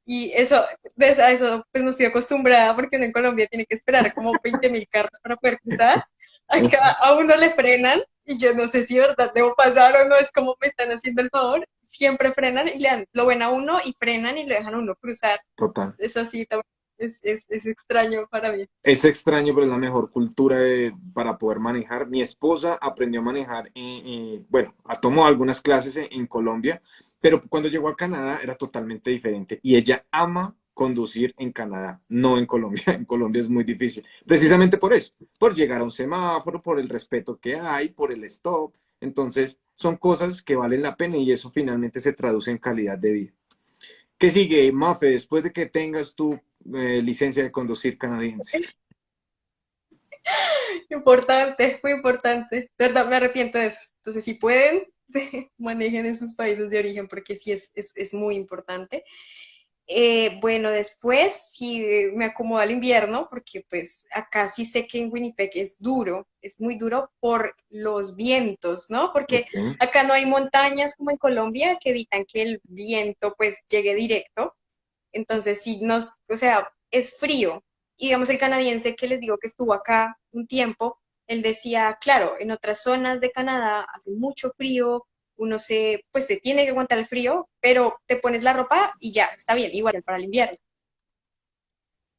Y eso, a eso pues no estoy acostumbrada porque uno en Colombia tiene que esperar como 20.000 carros para poder cruzar. Acá Ujú. a uno le frenan y yo no sé si de verdad debo pasar o no, es como me están haciendo el favor. Siempre frenan y lo ven a uno y frenan y lo dejan a uno cruzar. Total. Es así, también es extraño para mí. Es extraño, pero es la mejor cultura para poder manejar. Mi esposa aprendió a manejar, bueno, tomó algunas clases en Colombia, pero cuando llegó a Canadá era totalmente diferente. Y ella ama conducir en Canadá, no en Colombia. En Colombia es muy difícil, precisamente por eso, por llegar a un semáforo, por el respeto que hay, por el stop. Entonces, son cosas que valen la pena y eso finalmente se traduce en calidad de vida. ¿Qué sigue, Mafe, después de que tengas tu licencia de conducir canadiense? Importante, muy importante. De verdad me arrepiento de eso. Entonces, si pueden, manejen en sus países de origen porque sí es muy importante. Bueno, después sí me acomodo al invierno, porque pues acá sí sé que en Winnipeg es duro, es muy duro por los vientos, ¿no? Porque Ok. acá no hay montañas como en Colombia que evitan que el viento pues llegue directo. Entonces sí o sea, es frío. Y digamos el canadiense que les digo que estuvo acá un tiempo, él decía, claro, en otras zonas de Canadá hace mucho frío, uno pues se tiene que aguantar el frío, pero te pones la ropa y ya, está bien, igual para el invierno.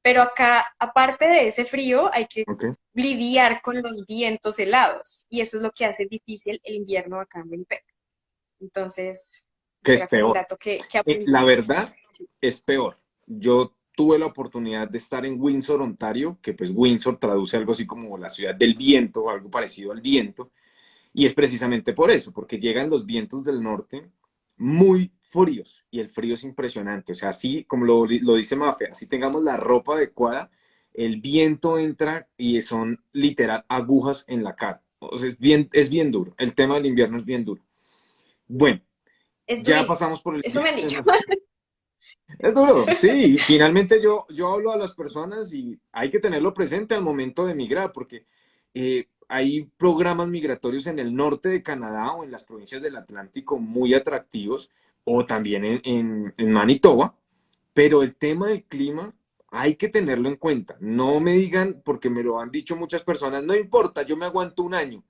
Pero acá, aparte de ese frío, hay que Ok. lidiar con los vientos helados, y eso es lo que hace difícil el invierno acá en Winnipeg. Entonces, Que ese es era como un peor. dato que aprendí. La verdad es peor. Yo tuve la oportunidad de estar en Windsor, Ontario, que pues Windsor traduce algo así como la ciudad del viento o algo parecido al viento, y es precisamente por eso, porque llegan los vientos del norte muy fríos y el frío es impresionante. O sea, así como lo dice Mafe, así tengamos la ropa adecuada, el viento entra y son literal agujas en la cara. O sea, es bien duro. El tema del invierno es bien duro. Bueno, Es ya durísimo. pasamos por el Eso me han dicho. invierno. Es duro, sí. Finalmente yo hablo a las personas y hay que tenerlo presente al momento de migrar, porque hay programas migratorios en el norte de Canadá o en las provincias del Atlántico muy atractivos, o también en Manitoba, pero el tema del clima hay que tenerlo en cuenta. No me digan, porque me lo han dicho muchas personas, no importa, yo me aguanto un año.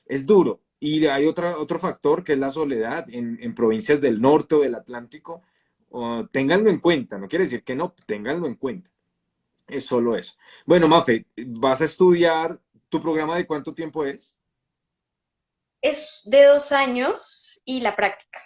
Es duro. Y hay otro factor que es la soledad en provincias del norte o del Atlántico. Ténganlo en cuenta, no quiere decir que no, ténganlo en cuenta. Es solo eso. Bueno, Mafe, vas a estudiar, ¿tu programa de cuánto tiempo es? Es de 2 años y la práctica.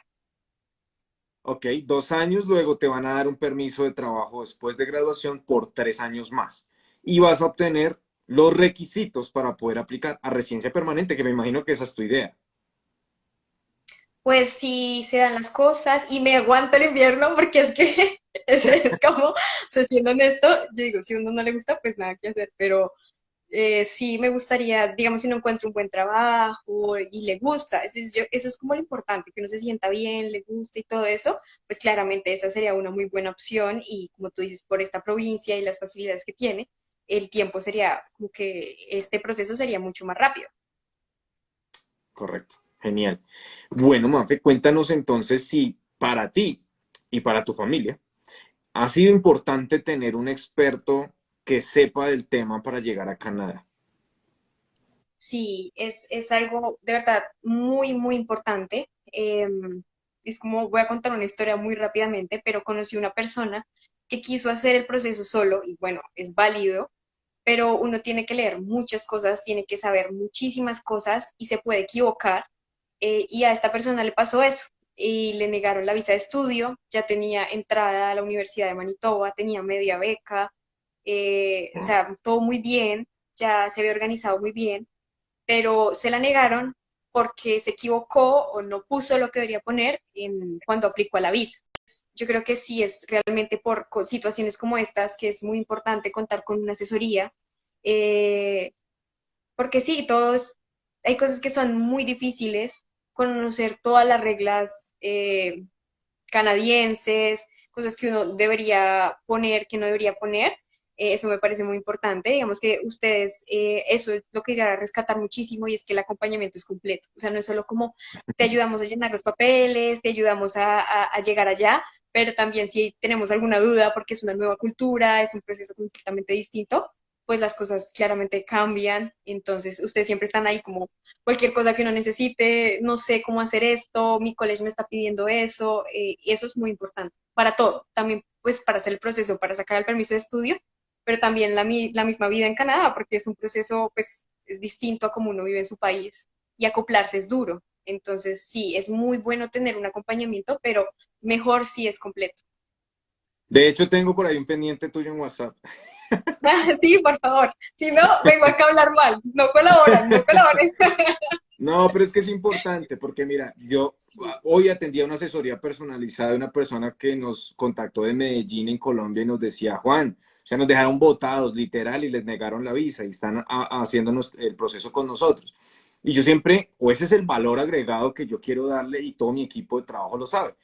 Ok, 2 años, luego te van a dar un permiso de trabajo después de graduación por 3 años más. Y vas a obtener los requisitos para poder aplicar a residencia permanente, que me imagino que esa es tu idea. Pues sí se dan las cosas y me aguanto el invierno porque es que es como, o sea, siendo honesto, yo digo, si a uno no le gusta, pues nada que hacer, pero sí me gustaría, digamos, si no encuentro un buen trabajo y le gusta, eso es como lo importante, que uno se sienta bien, le gusta y todo eso, pues claramente esa sería una muy buena opción y como tú dices, por esta provincia y las facilidades que tiene, el tiempo sería como que este proceso sería mucho más rápido. Correcto, genial. Bueno, Mafe, cuéntanos entonces si para ti y para tu familia ha sido importante tener un experto que sepa del tema para llegar a Canadá. Sí, es algo de verdad muy, muy importante. Es como, voy a contar una historia muy rápidamente, pero conocí una persona que quiso hacer el proceso solo y bueno, es válido, pero uno tiene que leer muchas cosas, tiene que saber muchísimas cosas y se puede equivocar. Y a esta persona le pasó eso y le negaron la visa de estudio, ya tenía entrada a la Universidad de Manitoba, tenía media beca, o sea, todo muy bien, ya se había organizado muy bien, pero se la negaron porque se equivocó o no puso lo que debería poner cuando aplicó a la visa. Yo creo que sí es realmente por situaciones como estas que es muy importante contar con una asesoría, eh, porque sí, hay cosas que son muy difíciles, conocer todas las reglas canadienses, cosas que uno debería poner, que no debería poner. Eso me parece muy importante. Digamos que ustedes, eso es lo que irá a rescatar muchísimo y es que el acompañamiento es completo. O sea, no es solo como te ayudamos a llenar los papeles, te ayudamos a llegar allá, pero también si tenemos alguna duda porque es una nueva cultura, es un proceso completamente distinto, pues las cosas claramente cambian. Entonces, ustedes siempre están ahí como cualquier cosa que uno necesite, no sé cómo hacer esto, mi colegio me está pidiendo eso, y eso es muy importante para todo, también pues para hacer el proceso, para sacar el permiso de estudio, pero también la misma vida en Canadá, porque es un proceso pues es distinto a como uno vive en su país y acoplarse es duro. Entonces, sí, es muy bueno tener un acompañamiento, pero mejor si es completo. De hecho, tengo por ahí un pendiente tuyo en WhatsApp. Sí, por favor. Si no, vengo acá a hablar mal. No colaboran, no colaboren. No, pero es que es importante porque mira, yo Sí. hoy atendí a una asesoría personalizada de una persona que nos contactó de Medellín en Colombia y nos decía, Juan, o sea, nos dejaron botados literal y les negaron la visa y están haciéndonos el proceso con nosotros. Y yo siempre, o ese es el valor agregado que yo quiero darle y todo mi equipo de trabajo lo sabe.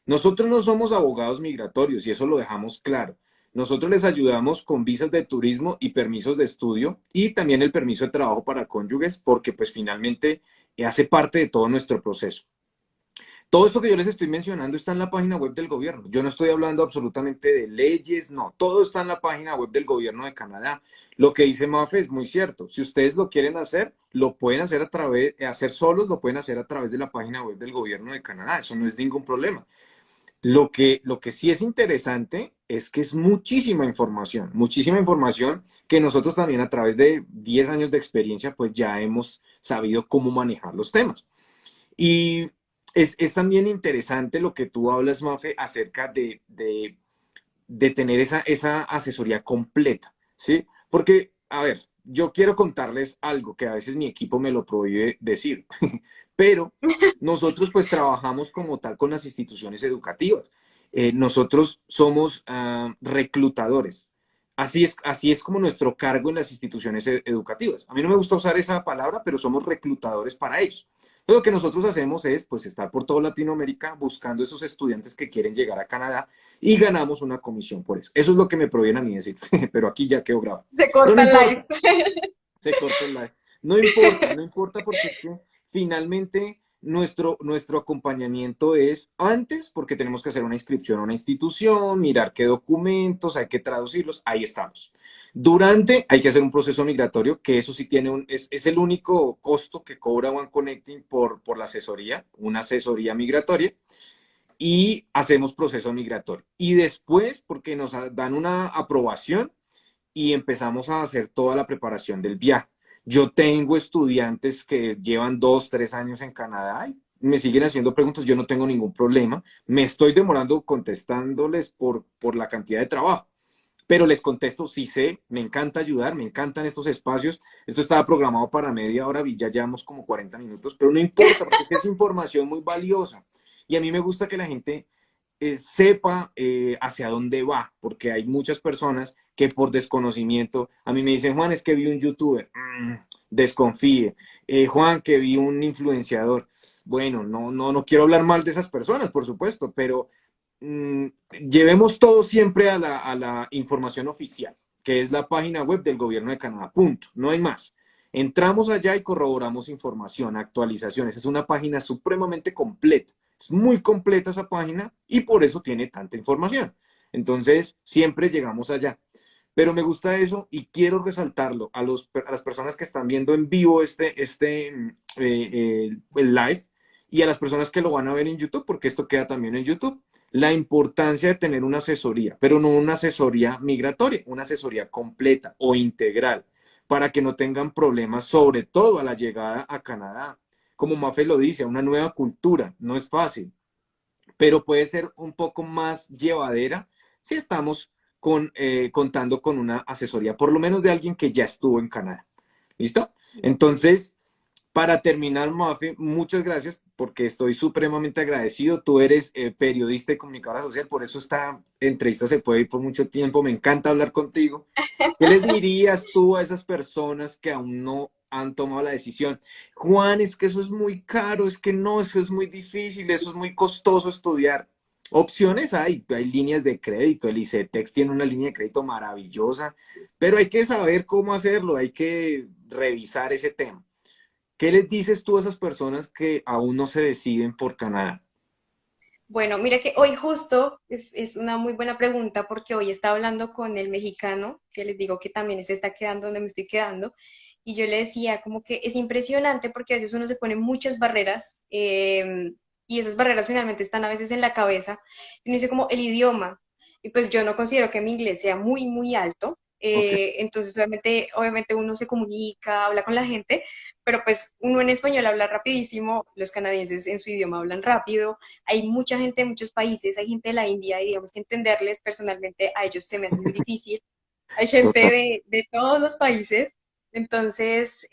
Nosotros no somos abogados migratorios y eso lo dejamos claro. Nosotros les ayudamos con visas de turismo y permisos de estudio y también el permiso de trabajo para cónyuges porque pues finalmente hace parte de todo nuestro proceso. Todo esto que yo les estoy mencionando está en la página web del gobierno. Yo no estoy hablando absolutamente de leyes, no, todo está en la página web del gobierno de Canadá. Lo que dice Mafe es muy cierto. Si ustedes lo quieren hacer, lo pueden hacer hacer solos, lo pueden hacer a través de la página web del gobierno de Canadá. Eso no es ningún problema. Lo que sí es interesante es que es muchísima información que nosotros también a través de 10 años de experiencia pues ya hemos sabido cómo manejar los temas. Y es también interesante lo que tú hablas, Mafe, acerca de tener esa asesoría completa, ¿sí? Porque, a ver, yo quiero contarles algo que a veces mi equipo me lo prohíbe decir, pero nosotros pues trabajamos como tal con las instituciones educativas. Nosotros somos reclutadores. así es como nuestro cargo en las instituciones educativas. A mí no me gusta usar esa palabra, pero somos reclutadores para ellos. Lo que nosotros hacemos es pues estar por toda Latinoamérica buscando esos estudiantes que quieren llegar a Canadá y ganamos una comisión por eso. Eso es lo que me proviene a mí decir, pero aquí ya quedó grabado. Se No, no corta el live. importa, se corta el live. No importa, no importa porque es que finalmente nuestro acompañamiento es antes, porque tenemos que hacer una inscripción a una institución, mirar qué documentos, hay que traducirlos, ahí estamos. Durante, hay que hacer un proceso migratorio, que eso sí tiene es el único costo que cobra One Connecting por la asesoría, una asesoría migratoria, y hacemos proceso migratorio. Y después, porque nos dan una aprobación, y empezamos a hacer toda la preparación del viaje. Yo tengo estudiantes que llevan 2, 3 años en Canadá y me siguen haciendo preguntas, yo no tengo ningún problema, me estoy demorando contestándoles por la cantidad de trabajo, pero les contesto, sí sé, me encanta ayudar, me encantan estos espacios, esto estaba programado para media hora y ya llevamos como 40 minutos, pero no importa, porque es que es información muy valiosa y a mí me gusta que la gente sepa hacia dónde va, porque hay muchas personas que por desconocimiento, a mí me dicen, Juan, es que vi un youtuber, desconfíe, Juan, que vi un influenciador, bueno, no quiero hablar mal de esas personas, por supuesto, pero mmm, llevemos todo siempre a la información oficial, que es la página web del gobierno de Canadá, punto, no hay más. Entramos allá y corroboramos información, actualizaciones. Es una página supremamente completa. Es muy completa esa página y por eso tiene tanta información. Entonces, siempre llegamos allá. Pero me gusta eso y quiero resaltarlo a las personas que están viendo en vivo el live y a las personas que lo van a ver en YouTube, porque esto queda también en YouTube. La importancia de tener una asesoría, pero no una asesoría migratoria, una asesoría completa o integral para que no tengan problemas, sobre todo a la llegada a Canadá. Como Mafe lo dice, una nueva cultura, no es fácil, pero puede ser un poco más llevadera si estamos contando con una asesoría, por lo menos de alguien que ya estuvo en Canadá. ¿Listo? Entonces, para terminar, Mafe, muchas gracias porque estoy supremamente agradecido. Tú eres periodista y comunicadora social, por eso esta entrevista se puede ir por mucho tiempo. Me encanta hablar contigo. ¿Qué les dirías tú a esas personas que aún no han tomado la decisión? Juan, es que eso es muy caro, es que no, eso es muy difícil, eso es muy costoso estudiar. Opciones hay líneas de crédito, el ICETEX tiene una línea de crédito maravillosa, pero hay que saber cómo hacerlo, hay que revisar ese tema. ¿Qué les dices tú a esas personas que aún no se deciden por Canadá? Bueno, mira que hoy justo es una muy buena pregunta porque hoy estaba hablando con el mexicano, que les digo que también se está quedando donde me estoy quedando, y yo le decía como que es impresionante porque a veces uno se pone muchas barreras y esas barreras finalmente están a veces en la cabeza. Y uno dice como el idioma, y pues yo no considero que mi inglés sea muy, muy alto, Ok, entonces obviamente uno se comunica, habla con la gente, pero pues uno en español habla rapidísimo, los canadienses en su idioma hablan rápido, hay mucha gente de muchos países, hay gente de la India y digamos que entenderles personalmente a ellos se me hace muy difícil. Hay gente total. de todos los países, entonces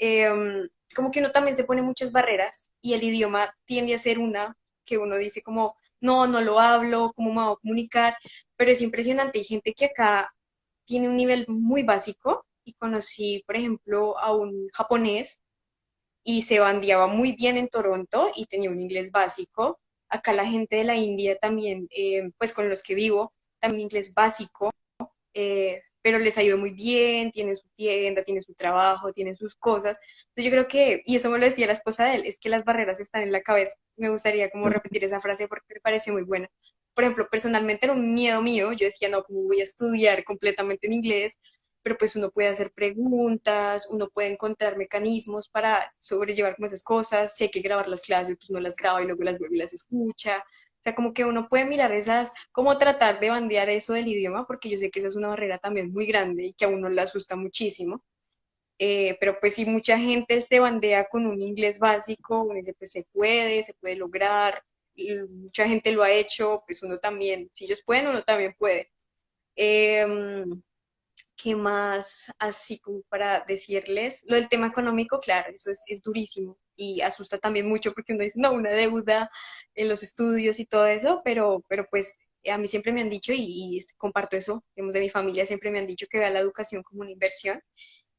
como que uno también se pone muchas barreras y el idioma tiende a ser una que uno dice como, no lo hablo, ¿cómo me voy a comunicar? Pero es impresionante, hay gente que acá tiene un nivel muy básico y conocí, por ejemplo, a un japonés y se bandeaba muy bien en Toronto y tenía un inglés básico. Acá la gente de la India también, pues con los que vivo, también inglés básico, pero les ha ido muy bien, tienen su tienda, tienen su trabajo, tienen sus cosas. Entonces yo creo que, y eso me lo decía la esposa de él, es que las barreras están en la cabeza. Me gustaría como repetir esa frase porque me pareció muy buena. Por ejemplo, personalmente era un miedo mío, yo decía, no, ¿cómo voy a estudiar completamente en inglés? Pero pues uno puede hacer preguntas, uno puede encontrar mecanismos para sobrellevar como esas cosas, si hay que grabar las clases, pues uno las graba y luego las vuelve y las escucha. O sea, como que uno puede mirar esas, cómo tratar de bandear eso del idioma, porque yo sé que esa es una barrera también muy grande y que a uno le asusta muchísimo. Pero pues si mucha gente se bandea con un inglés básico, uno dice, pues se puede lograr, y mucha gente lo ha hecho, pues uno también, si ellos pueden, uno también puede. Em, ¿Qué más así como para decirles? Lo del tema económico, claro, eso es durísimo y asusta también mucho porque uno dice, no, una deuda en los estudios y todo eso, pero pues A mí siempre me han dicho, y comparto eso, digamos, de mi familia siempre me han dicho que vea la educación como una inversión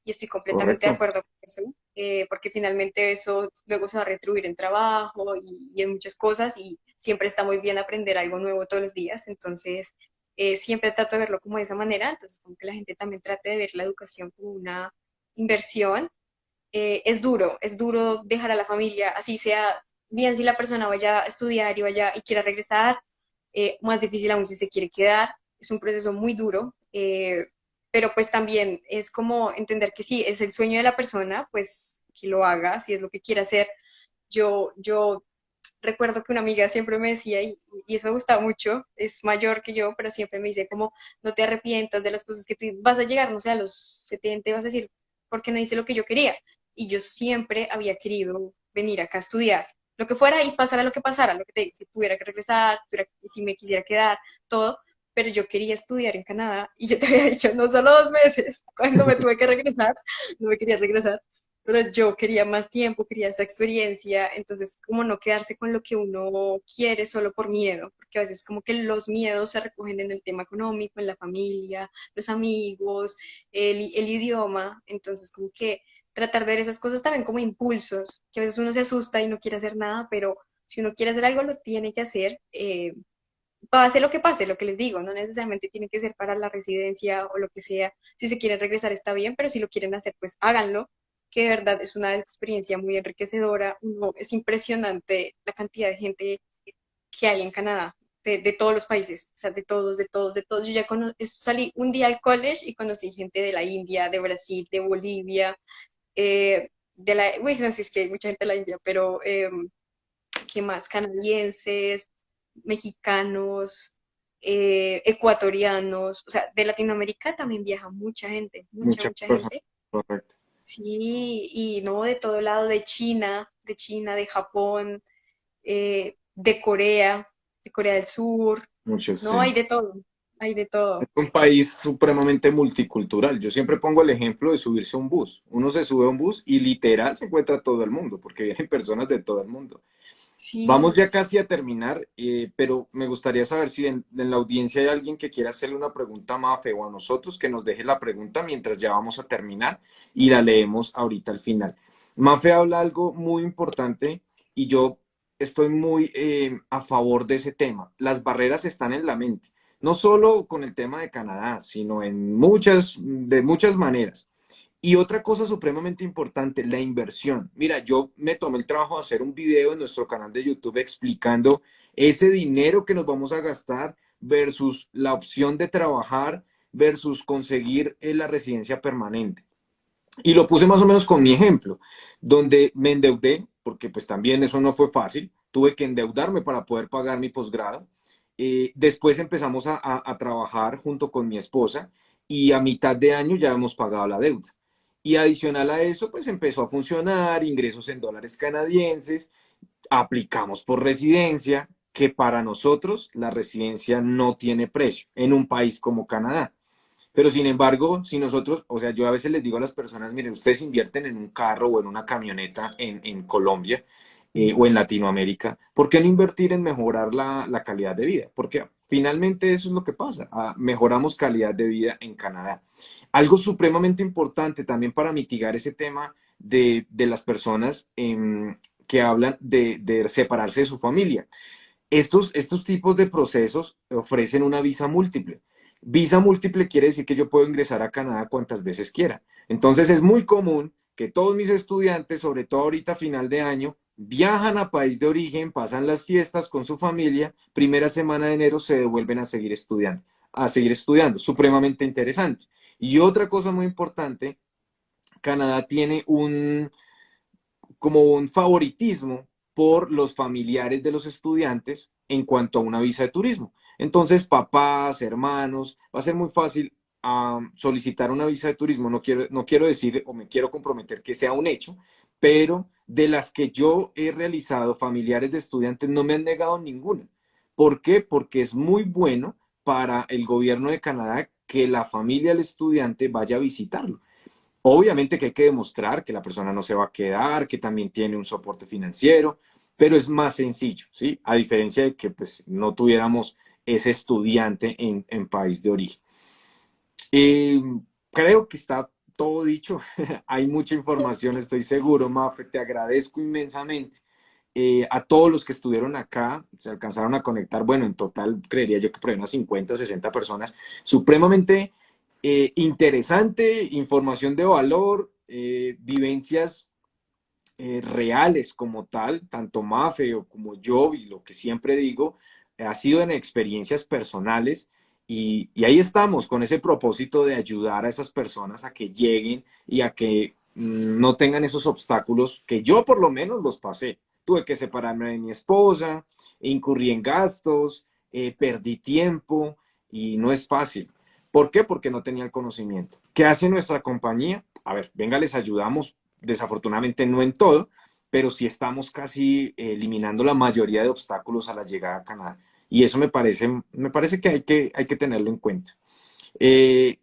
y estoy completamente de Correcto. acuerdo con eso, porque finalmente eso luego se va a retribuir en trabajo y en muchas cosas y siempre está muy bien aprender algo nuevo todos los días, entonces siempre trato de verlo como de esa manera, entonces como que la gente también trate de ver la educación como una inversión. Es duro dejar a la familia, así sea bien si la persona vaya a estudiar y vaya y quiera regresar, más difícil aún si se quiere quedar, es un proceso muy duro, pero pues también es como entender que sí, es el sueño de la persona, pues que lo haga, si es lo que quiere hacer. Yo recuerdo que una amiga siempre me decía, y eso me gustaba mucho, es mayor que yo, pero siempre me dice como, no te arrepientas de las cosas que tú vas a llegar, no sé, a los 70 y vas a decir, ¿por qué no hice lo que yo quería? Y yo siempre había querido venir acá a estudiar, lo que fuera y pasara lo que pasara, lo que te digo, si tuviera que regresar, si me quisiera quedar, todo, pero yo quería estudiar en Canadá y yo te había dicho, no solo 2 meses, cuando me tuve que regresar, no me quería regresar, pero yo quería más tiempo, quería esa experiencia, entonces como no quedarse con lo que uno quiere solo por miedo, porque a veces como que los miedos se recogen en el tema económico, en la familia, los amigos, el idioma, entonces como que tratar de ver esas cosas también como impulsos, que a veces uno se asusta y no quiere hacer nada, pero si uno quiere hacer algo lo tiene que hacer. Pase, lo que les digo, no necesariamente tiene que ser para la residencia o lo que sea. Si se quieren regresar está bien, pero si lo quieren hacer, pues háganlo, que de verdad es una experiencia muy enriquecedora. Es impresionante la cantidad de gente que hay en Canadá, de todos los países, o sea, de todos, de todos, de todos. Yo ya salí un día al college y conocí gente de la India, de Brasil, de Bolivia, uy, no sé si es que hay mucha gente de la India, pero ¿qué más? Canadienses, mexicanos, ecuatorianos, o sea, de Latinoamérica también viaja mucha gente, mucha, Muchas mucha personas. gente. Correcto. Sí, y no de todo lado, de Japón, de Corea del Sur, Muchos, no, sí. hay de todo. Es un país supremamente multicultural. Yo siempre pongo el ejemplo de subirse a un bus. Uno se sube a un bus y literal se encuentra todo el mundo, porque vienen personas de todo el mundo. Vamos Sí, ya casi a terminar, pero me gustaría saber si en la audiencia hay alguien que quiera hacerle una pregunta a Mafe o a nosotros, que nos deje la pregunta mientras ya vamos a terminar y la leemos ahorita al final. Mafe habla algo muy importante y yo estoy muy a favor de ese tema. Las barreras están en la mente, no solo con el tema de Canadá, sino de muchas maneras. Y otra cosa supremamente importante, la inversión. Mira, yo me tomé el trabajo de hacer un video en nuestro canal de YouTube explicando ese dinero que nos vamos a gastar versus la opción de trabajar versus conseguir la residencia permanente. Y lo puse más o menos con mi ejemplo, donde me endeudé, porque pues también eso no fue fácil, tuve que endeudarme para poder pagar mi posgrado. Después empezamos a trabajar junto con mi esposa y a mitad de año ya hemos pagado la deuda. Y adicional a eso, pues empezó a funcionar, ingresos en dólares canadienses, aplicamos por residencia, que para nosotros la residencia no tiene precio en un país como Canadá. Pero sin embargo, si nosotros, o sea, yo a veces les digo a las personas, miren, ustedes invierten en un carro o en una camioneta en Colombia o en Latinoamérica, ¿por qué no invertir en mejorar la calidad de vida? Porque finalmente eso es lo que pasa, mejoramos calidad de vida en Canadá. Algo supremamente importante también para mitigar ese tema de las personas que hablan de separarse de su familia. Estos tipos de procesos ofrecen una visa múltiple. Visa múltiple quiere decir que yo puedo ingresar a Canadá cuantas veces quiera. Entonces es muy común que todos mis estudiantes, sobre todo ahorita a final de año, viajan a país de origen, pasan las fiestas con su familia, primera semana de enero se devuelven a seguir estudiando, supremamente interesante. Y otra cosa muy importante, Canadá tiene como un favoritismo por los familiares de los estudiantes en cuanto a una visa de turismo. Entonces, papás, hermanos, va a ser muy fácil solicitar una visa de turismo. No quiero decir o me quiero comprometer que sea un hecho, pero de las que yo he realizado, familiares de estudiantes no me han negado ninguna. ¿Por qué? Porque es muy bueno para el gobierno de Canadá que la familia del estudiante vaya a visitarlo. Obviamente que hay que demostrar que la persona no se va a quedar, que también tiene un soporte financiero, pero es más sencillo, ¿sí? A diferencia de que pues no tuviéramos es estudiante en país de origen. Eh, Creo que está todo dicho. Hay mucha información, estoy seguro, Mafe. Te agradezco inmensamente. A todos los que estuvieron acá, se alcanzaron a conectar, bueno, en total creería yo que por ahí unas 50, 60 personas, supremamente interesante, información de valor, vivencias reales como tal, tanto Mafe o como yo, y lo que siempre digo, ha sido en experiencias personales y ahí estamos con ese propósito de ayudar a esas personas a que lleguen y a que no tengan esos obstáculos que yo por lo menos los pasé. Tuve que separarme de mi esposa, incurrí en gastos, perdí tiempo y no es fácil. ¿Por qué? Porque no tenía el conocimiento. ¿Qué hace nuestra compañía? A ver, venga, les ayudamos, desafortunadamente no en todo, pero sí estamos casi eliminando la mayoría de obstáculos a la llegada a Canadá. Y eso me parece que hay que tenerlo en cuenta. Eh,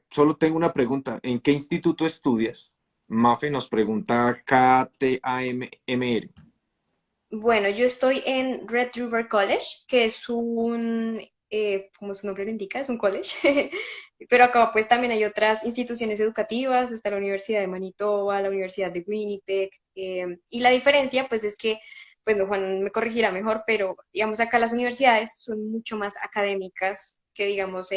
Solo tengo una pregunta. ¿En qué instituto estudias? Mafe nos pregunta KTAMR. Bueno, yo estoy en Red River College, que es como su nombre lo indica, es un college, pero acá pues también hay otras instituciones educativas, está la Universidad de Manitoba, la Universidad de Winnipeg, y la diferencia pues es que, pues no, Juan me corregirá mejor, pero digamos acá las universidades son mucho más académicas que digamos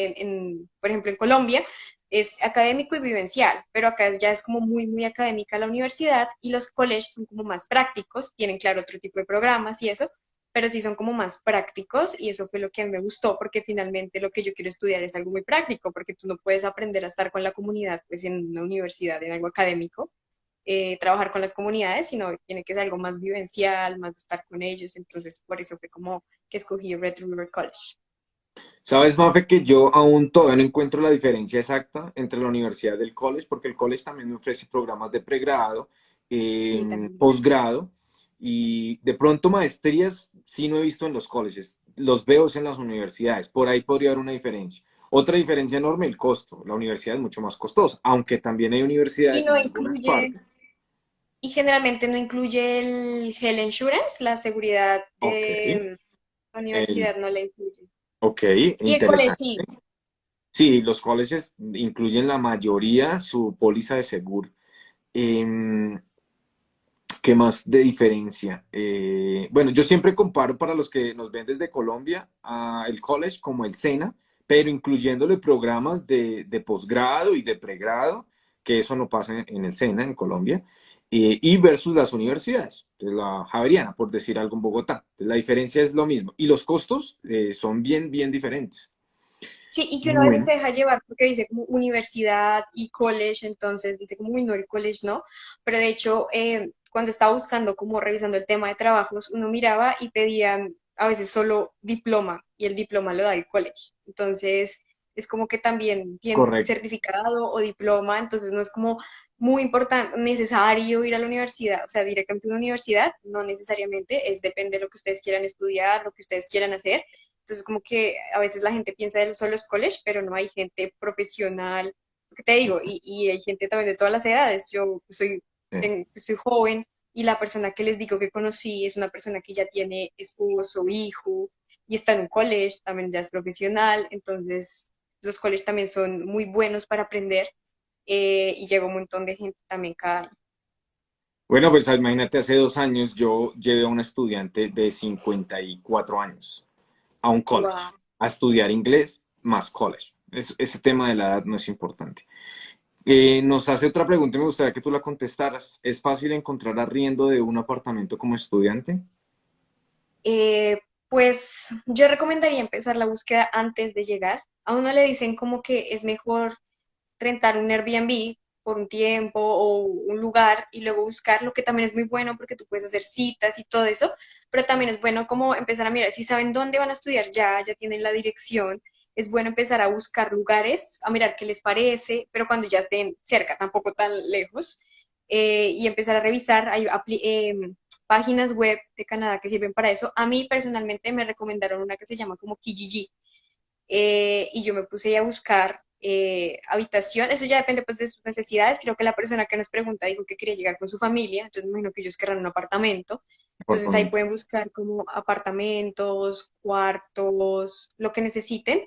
por ejemplo en Colombia es académico y vivencial, pero acá ya es como muy, muy académica la universidad y los colegios son como más prácticos, tienen claro otro tipo de programas y eso, pero sí son como más prácticos y eso fue lo que a mí me gustó porque finalmente lo que yo quiero estudiar es algo muy práctico porque tú no puedes aprender a estar con la comunidad pues en una universidad, en algo académico, trabajar con las comunidades, sino tiene que ser algo más vivencial, más de estar con ellos, entonces por eso fue como que escogí Red River College. ¿Sabes, Mafe, que yo aún todavía no encuentro la diferencia exacta entre la universidad y el college? Porque el college también me ofrece programas de pregrado, Sí, también. posgrado y de pronto maestrías sí no he visto en los colleges, los veo en las universidades, por ahí podría haber una diferencia. Otra diferencia enorme, el costo. La universidad es mucho más costosa, aunque también hay Y universidades no en algunas incluye, partes. y generalmente no incluye el Health Insurance, la seguridad Ok, de la el- universidad no la incluye. ok, Y el college interesante. sí. Sí, los colleges incluyen la mayoría su póliza de seguro. Em, ¿Qué más de diferencia? Bueno, yo siempre comparo para los que nos ven desde Colombia a el college como el SENA, pero incluyéndole programas de posgrado y de pregrado, que eso no pasa en el SENA en Colombia, y versus las universidades, la Javeriana, por decir algo en Bogotá. La diferencia es lo mismo y los costos son bien, bien diferentes. Sí, y que uno a veces Bueno, se deja llevar porque dice como universidad y college, entonces dice como, uy, no, el college no. Pero de hecho, cuando estaba buscando, como revisando el tema de trabajos, uno miraba y pedían a veces solo diploma y el diploma lo da el college. Entonces, es como que también tiene correcto. certificado o diploma, entonces no es como muy importante, necesario ir a la universidad, o sea, directamente a una universidad, no necesariamente, es depende de lo que ustedes quieran estudiar, lo que ustedes quieran hacer. Entonces, como que a veces la gente piensa de solo es college, pero no hay gente profesional, ¿qué te digo? Y hay gente también de todas las edades. Yo soy joven y la persona que les digo que conocí es una persona que ya tiene esposo, hijo y está en un college, también ya es profesional. Entonces, los colleges también son muy buenos para aprender y llega un montón de gente también cada año. Bueno, pues imagínate, hace 2 años yo llevé a una estudiante de 54 años a un Wow. college, a estudiar inglés más college. Ese tema de la edad no es importante. Nos hace otra pregunta y me gustaría que tú la contestaras. ¿Es fácil encontrar arriendo de un apartamento como estudiante? Eh, pues yo recomendaría empezar la búsqueda antes de llegar. A uno le dicen como que es mejor rentar un Airbnb por un tiempo o un lugar y luego buscar, lo que también es muy bueno porque tú puedes hacer citas y todo eso, pero también es bueno como empezar a mirar, si saben dónde van a estudiar ya tienen la dirección, es bueno empezar a buscar lugares, a mirar qué les parece, pero cuando ya estén cerca, tampoco tan lejos, y empezar a revisar, hay páginas web de Canadá que sirven para eso. A mí personalmente me recomendaron una que se llama como Kijiji, y yo me puse a buscar habitación, eso ya depende pues de sus necesidades, creo que la persona que nos pregunta dijo que quería llegar con su familia, entonces me imagino que ellos querrán un apartamento, Entonces ahí Apartamento. pueden buscar como apartamentos, cuartos, lo que necesiten.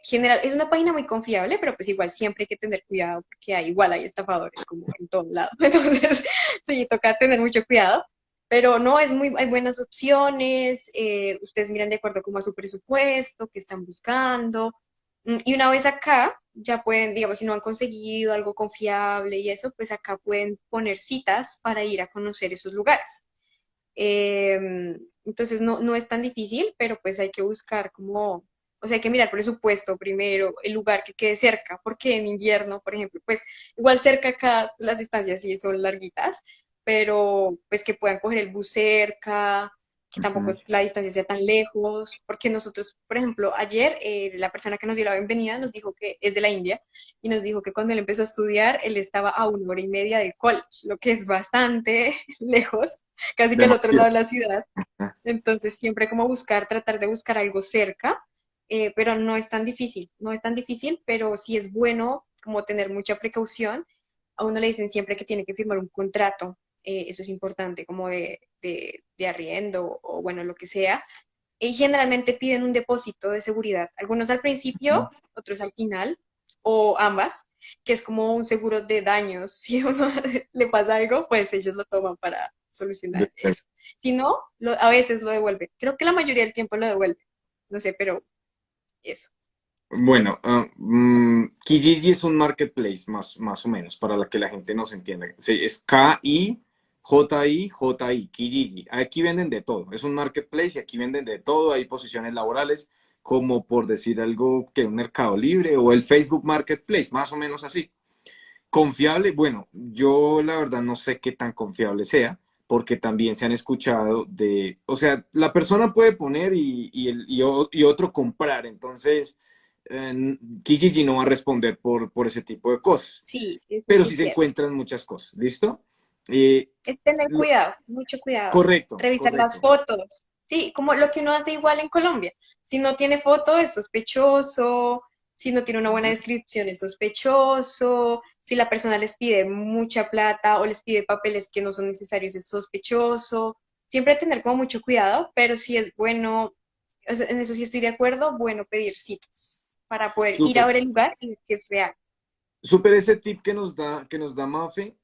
General, es una página muy confiable, pero pues igual siempre hay que tener cuidado porque igual hay estafadores como en todo lado. Entonces, sí, toca tener mucho cuidado. Pero no, hay buenas opciones. Ustedes miran de acuerdo como a su presupuesto, que están buscando. Y una vez acá, ya pueden, digamos, si no han conseguido algo confiable y eso, pues acá pueden poner citas para ir a conocer esos lugares. Entonces no es tan difícil, pero pues hay que buscar como, o sea, hay que mirar presupuesto primero, el lugar que quede cerca, porque en invierno, por ejemplo, pues igual cerca acá las distancias sí son larguitas, pero pues que puedan coger el bus cerca, que tampoco Ujú. la distancia sea tan lejos, porque nosotros, por ejemplo, ayer la persona que nos dio la bienvenida nos dijo que es de la India y nos dijo que cuando él empezó a estudiar, él estaba a 1 hora y media del college, lo que es bastante lejos, casi que al otro lado Demasiado. de la ciudad. Ah, Entonces, siempre como buscar, tratar de buscar algo cerca, pero no es tan difícil, no es tan difícil, pero sí es bueno como tener mucha precaución. A uno le dicen siempre que tiene que firmar un contrato, eso es importante, como de arriendo o bueno, lo que sea. Y generalmente piden un depósito de seguridad, algunos al ujú. principio, otros al final, o ambas, que es como un seguro de daños. Si a uno le pasa algo, pues ellos lo toman para solucionar eso. Si no, a veces lo devuelven. Creo que la mayoría del tiempo lo devuelven. No sé, pero eso. Bueno, Kijiji es un marketplace, más o menos, para la que la gente nos entienda. Es Kijiji, Kijiji. Aquí venden de todo. Es un marketplace y aquí venden de todo. Hay posiciones laborales, como por decir algo que un Mercado Libre o el Facebook Marketplace, más o menos así. Confiable, bueno, yo la verdad no sé qué tan confiable sea, porque también se han escuchado de, o sea, la persona puede poner y otro comprar, entonces Kijiji no va a responder por ese tipo de cosas, Sí, eso pero sí sí es se cierto. encuentran muchas cosas, ¿listo? Eh, Es tener lo- cuidado, mucho cuidado. correcto, Revisar las correcto. fotos. Sí, como lo que uno hace igual en Colombia. Si no tiene foto es sospechoso, si no tiene una buena Ujú. descripción es sospechoso, si la persona les pide mucha plata o les pide papeles que no son necesarios es sospechoso. Siempre tener como mucho cuidado, pero sí es bueno, o sea, en eso sí estoy de acuerdo, bueno pedir citas para poder ir a Súper. ver el lugar y ver que es real. Súper ese tip que nos da Mafe.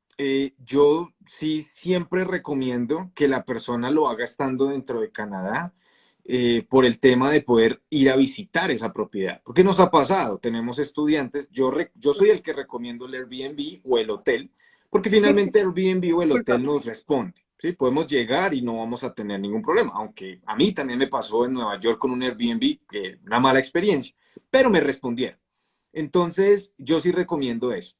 Yo sí siempre recomiendo que la persona lo haga estando dentro de Canadá, por el tema de poder ir a visitar esa propiedad. Porque nos ha pasado, tenemos estudiantes, yo soy el que recomiendo el Airbnb o el hotel, porque finalmente el Airbnb o el hotel Discúlpame. nos responde. ¿Sí? Podemos llegar y no vamos a tener ningún problema, aunque a mí también me pasó en Nueva York con un Airbnb, que una mala experiencia, pero me respondieron. Entonces, yo sí recomiendo eso,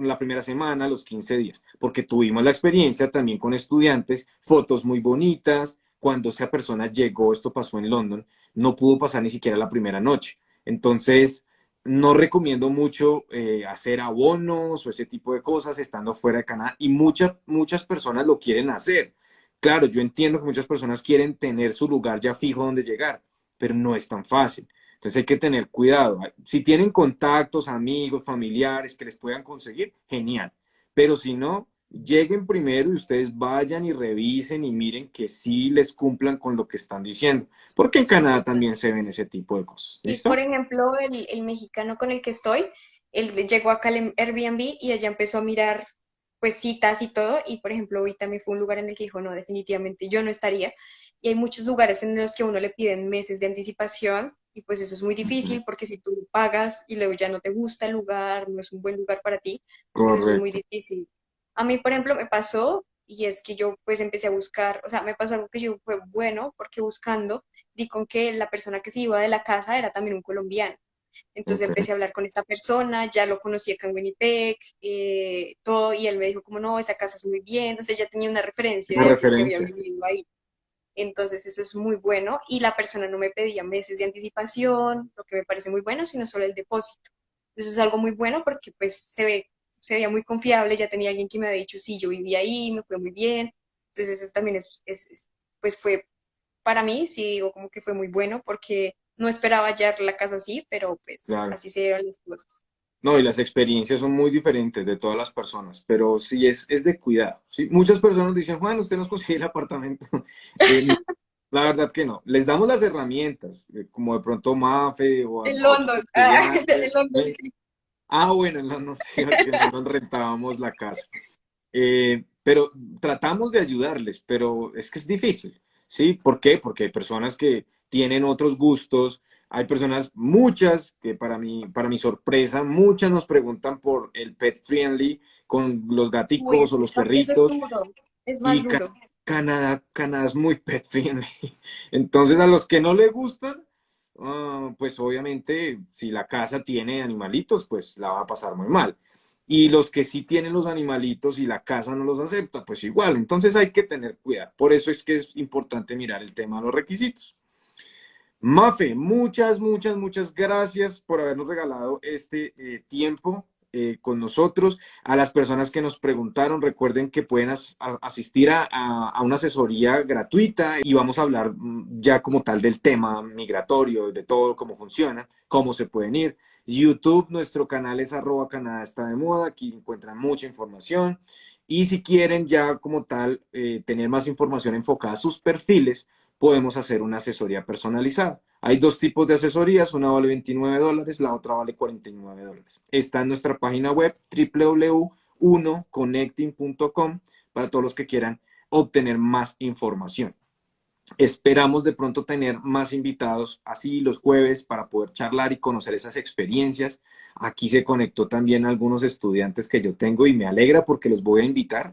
la primera semana, los 15 días, porque tuvimos la experiencia también con estudiantes, fotos muy bonitas. Cuando esa persona llegó, esto pasó en London, no pudo pasar ni siquiera la primera noche. Entonces, no recomiendo mucho hacer abonos o ese tipo de cosas estando fuera de Canadá, y muchas personas lo quieren hacer. Claro, yo entiendo que muchas personas quieren tener su lugar ya fijo donde llegar, pero no es tan fácil. Entonces hay que tener cuidado. Si tienen contactos, amigos, familiares que les puedan conseguir, genial. Pero si no, lleguen primero y ustedes vayan y revisen y miren que sí les cumplan con lo que están diciendo. Porque en Sí, Canadá total. también se ven ese tipo de cosas. Sí, por ¿Listo? ejemplo, el mexicano con el que estoy, él llegó acá al Airbnb y ella empezó a mirar pues citas y todo, y por ejemplo, hoy también fue un lugar en el que dijo, no, definitivamente yo no estaría. Y hay muchos lugares en los que a uno le piden meses de anticipación, y pues eso es muy Ujú. difícil porque si tú pagas y luego ya no te gusta el lugar, no es un buen lugar para ti, pues eso es muy Correcto. difícil. A mí, por ejemplo, me pasó, y es que yo pues empecé a buscar, o sea, me pasó algo que yo fue bueno, porque buscando di con que la persona que se iba de la casa era también un colombiano. Entonces Ok. empecé a hablar con esta persona, ya lo conocí acá en Winnipeg, todo, y él me dijo como no, esa casa es muy bien, entonces ya tenía una referencia Una de alguien que había referencia. vivido ahí. Entonces eso es muy bueno y la persona no me pedía meses de anticipación, lo que me parece muy bueno, sino solo el depósito. Eso es algo muy bueno porque pues se veía muy confiable, ya tenía alguien que me había dicho, sí, yo vivía ahí, me fue muy bien. Entonces eso también pues fue para mí, sí digo como que fue muy bueno porque no esperaba hallar la casa así, pero pues Claro. así se dieron las cosas. No, y las experiencias son muy diferentes de todas las personas, pero sí es de cuidado, ¿sí? Muchas personas dicen, Juan, usted nos consigue el apartamento. No, la verdad que no. Les damos las herramientas, como de pronto Mafe o En a otros London, en estudiantes. London, ¿Sí? sí. Ah, bueno, en London sí, porque en London rentábamos la casa. Pero tratamos de ayudarles, pero es que es difícil, ¿sí? ¿Por qué? Porque hay personas que tienen otros gustos, hay personas, muchas, que para mi sorpresa, muchas nos preguntan por el pet friendly con los Uy, gaticos o los eso es perritos, duro, es más y duro. Canadá es muy pet friendly. Entonces, a los que no les gustan, pues obviamente, si la casa tiene animalitos, pues la va a pasar muy mal. Y los que sí tienen los animalitos y la casa no los acepta, pues igual. Entonces hay que tener cuidado. Por eso es que es importante mirar el tema de los requisitos. Mafe, muchas gracias por habernos regalado este tiempo con nosotros. A las personas que nos preguntaron, recuerden que pueden asistir a una asesoría gratuita y vamos a hablar ya como tal del tema migratorio, de todo, cómo funciona, cómo se pueden ir. YouTube, nuestro canal es @Canadá está de moda, aquí encuentran mucha información. Y si quieren ya como tal tener más información enfocada a sus perfiles, podemos hacer una asesoría personalizada. Hay dos tipos de asesorías, una vale $29, la otra vale $49. Está en nuestra página web www.1connecting.com para todos los que quieran obtener más información. Esperamos de pronto tener más invitados así los jueves para poder charlar y conocer esas experiencias. Aquí se conectó también algunos estudiantes que yo tengo y me alegra porque los voy a invitar,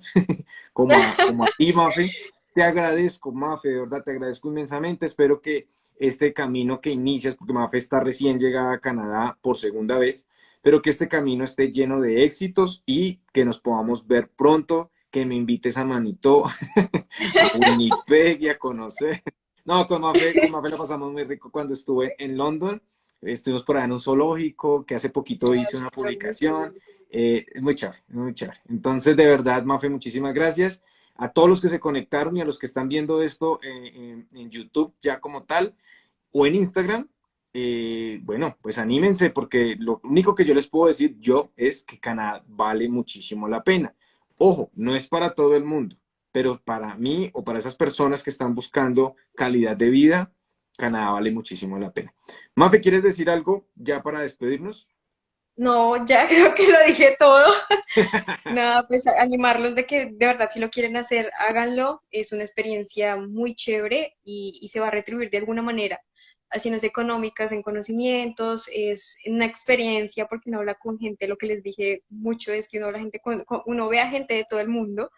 como a ti, Mafe. Te agradezco, Mafe, de verdad te agradezco inmensamente. Espero que este camino que inicias, porque Mafe está recién llegada a Canadá por segunda vez, pero que este camino esté lleno de éxitos y que nos podamos ver pronto, que me invites a Manito, a Winnipeg y a conocer. No, con Mafe la pasamos muy rico cuando estuve en London. Estuvimos por allá en un zoológico, que hace poquito hice una publicación. Es muy chévere, muy chévere. Entonces, de verdad, Mafe, muchísimas gracias a todos los que se conectaron y a los que están viendo esto en YouTube ya como tal o en Instagram. Bueno, pues anímense porque lo único que yo les puedo decir yo es que Canadá vale muchísimo la pena. Ojo, no es para todo el mundo, pero para mí o para esas personas que están buscando calidad de vida, Canadá vale muchísimo la pena. Mafe, ¿quieres decir algo ya para despedirnos? No, ya creo que lo dije todo. Nada, pues animarlos de que de verdad si lo quieren hacer, háganlo. Es una experiencia muy chévere y se va a retribuir de alguna manera. Así no es económicas, en conocimientos, es una experiencia porque uno habla con gente, lo que les dije mucho es que uno, habla gente uno ve a gente de todo el mundo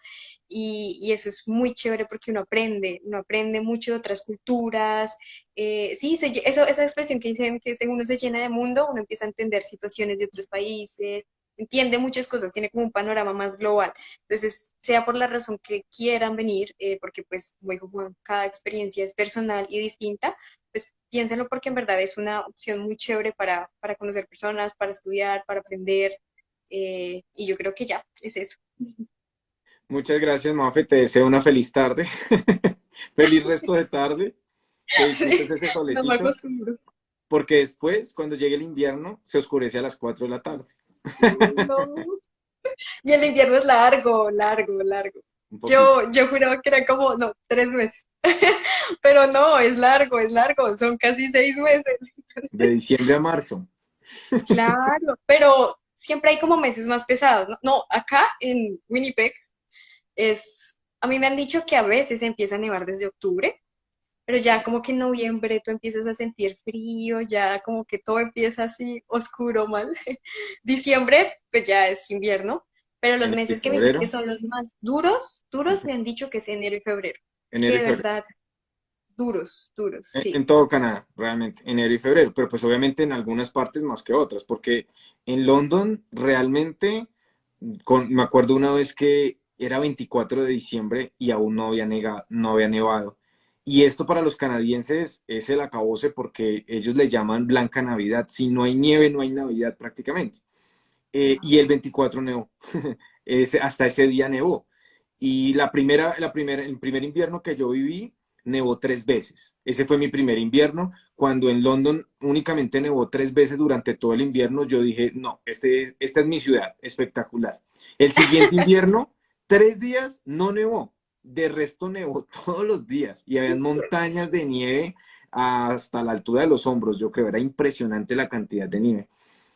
y eso es muy chévere porque uno aprende mucho de otras culturas. Sí, esa expresión que dicen que según uno se llena de mundo, uno empieza a entender situaciones de otros países, entiende muchas cosas, tiene como un panorama más global. Entonces, sea por la razón que quieran venir, porque pues, como dijo Juan, cada experiencia es personal y distinta, pues piénsenlo porque en verdad es una opción muy chévere para conocer personas, para estudiar, para aprender, y yo creo que ya, es eso. Muchas gracias, Mafe. Te deseo una feliz tarde. Feliz resto de tarde. Que disfrutes Sí, ese no me solecito, acostumbro. porque después, cuando llegue el invierno, se oscurece a las 4 de la tarde. No. Y el invierno es largo, largo, largo. Un poquito. Yo juraba que era como, no, 3 meses. Pero no, es largo, son casi 6 meses. De diciembre a marzo. Claro, pero siempre hay como meses más pesados, ¿no? No, acá en Winnipeg a mí me han dicho que a veces empieza a nevar desde octubre, pero ya como que en noviembre tú empiezas a sentir frío, ya como que todo empieza así oscuro, mal. Diciembre, pues ya es invierno, pero los Enero y meses que me dicen que febrero. son los más duros, duros, Ujú. me han dicho que es enero y febrero, que Enero y de febrero. verdad, duros, duros, sí. En todo Canadá, realmente, enero y febrero, pero pues obviamente en algunas partes más que otras, porque en London realmente, me acuerdo una vez que era 24 de diciembre y aún no había nevado. Y esto para los canadienses es el acabose porque ellos le llaman Blanca Navidad. Si no hay nieve, no hay Navidad prácticamente. Y el 24 nevó. Hasta ese día nevó. Y el primer invierno que yo viví, nevó 3 veces. Ese fue mi primer invierno. cuando en London únicamente nevó 3 veces durante todo el invierno, yo dije, no, esta es mi ciudad, espectacular. El siguiente invierno, 3 días no nevó, de resto nevó todos los días y habían montañas de nieve hasta la altura de los hombros, yo creo, era impresionante la cantidad de nieve.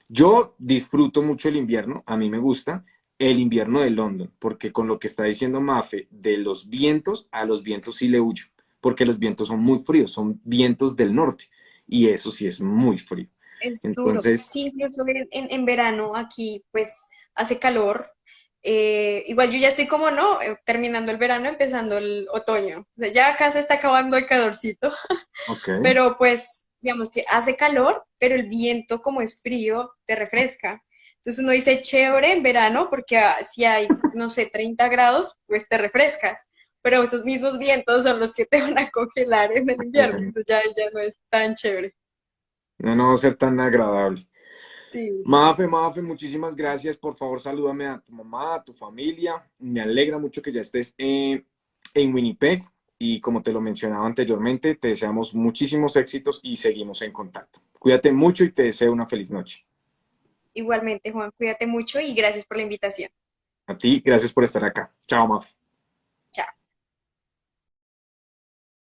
Yo disfruto mucho el invierno, a mí me gusta el invierno de London, porque con lo que está diciendo Mafe, de los vientos, a los vientos sí le huyo, porque los vientos son muy fríos, son vientos del norte, y eso sí es muy frío. Es duro. Entonces, Sí, incluso en verano aquí pues hace calor. Igual yo ya estoy como, ¿no? Terminando el verano, empezando el otoño. O sea, ya acá se está acabando el calorcito, ok, pero pues digamos que hace calor, pero el viento como es frío, te refresca. Entonces uno dice chévere en verano porque si hay, no sé, 30 grados, pues te refrescas. Pero esos mismos vientos son los que te van a congelar en el invierno. Entonces ya no es tan chévere. no, no va a ser tan agradable. Sí. Mafe, muchísimas gracias. Por favor, salúdame a tu mamá, a tu familia. Me alegra mucho que ya estés en Winnipeg. Y como te lo mencionaba anteriormente, te deseamos muchísimos éxitos y seguimos en contacto. Cuídate mucho y te deseo una feliz noche. Igualmente, Juan, cuídate mucho y gracias por la invitación. A ti, gracias por estar acá. Chao, Mafe.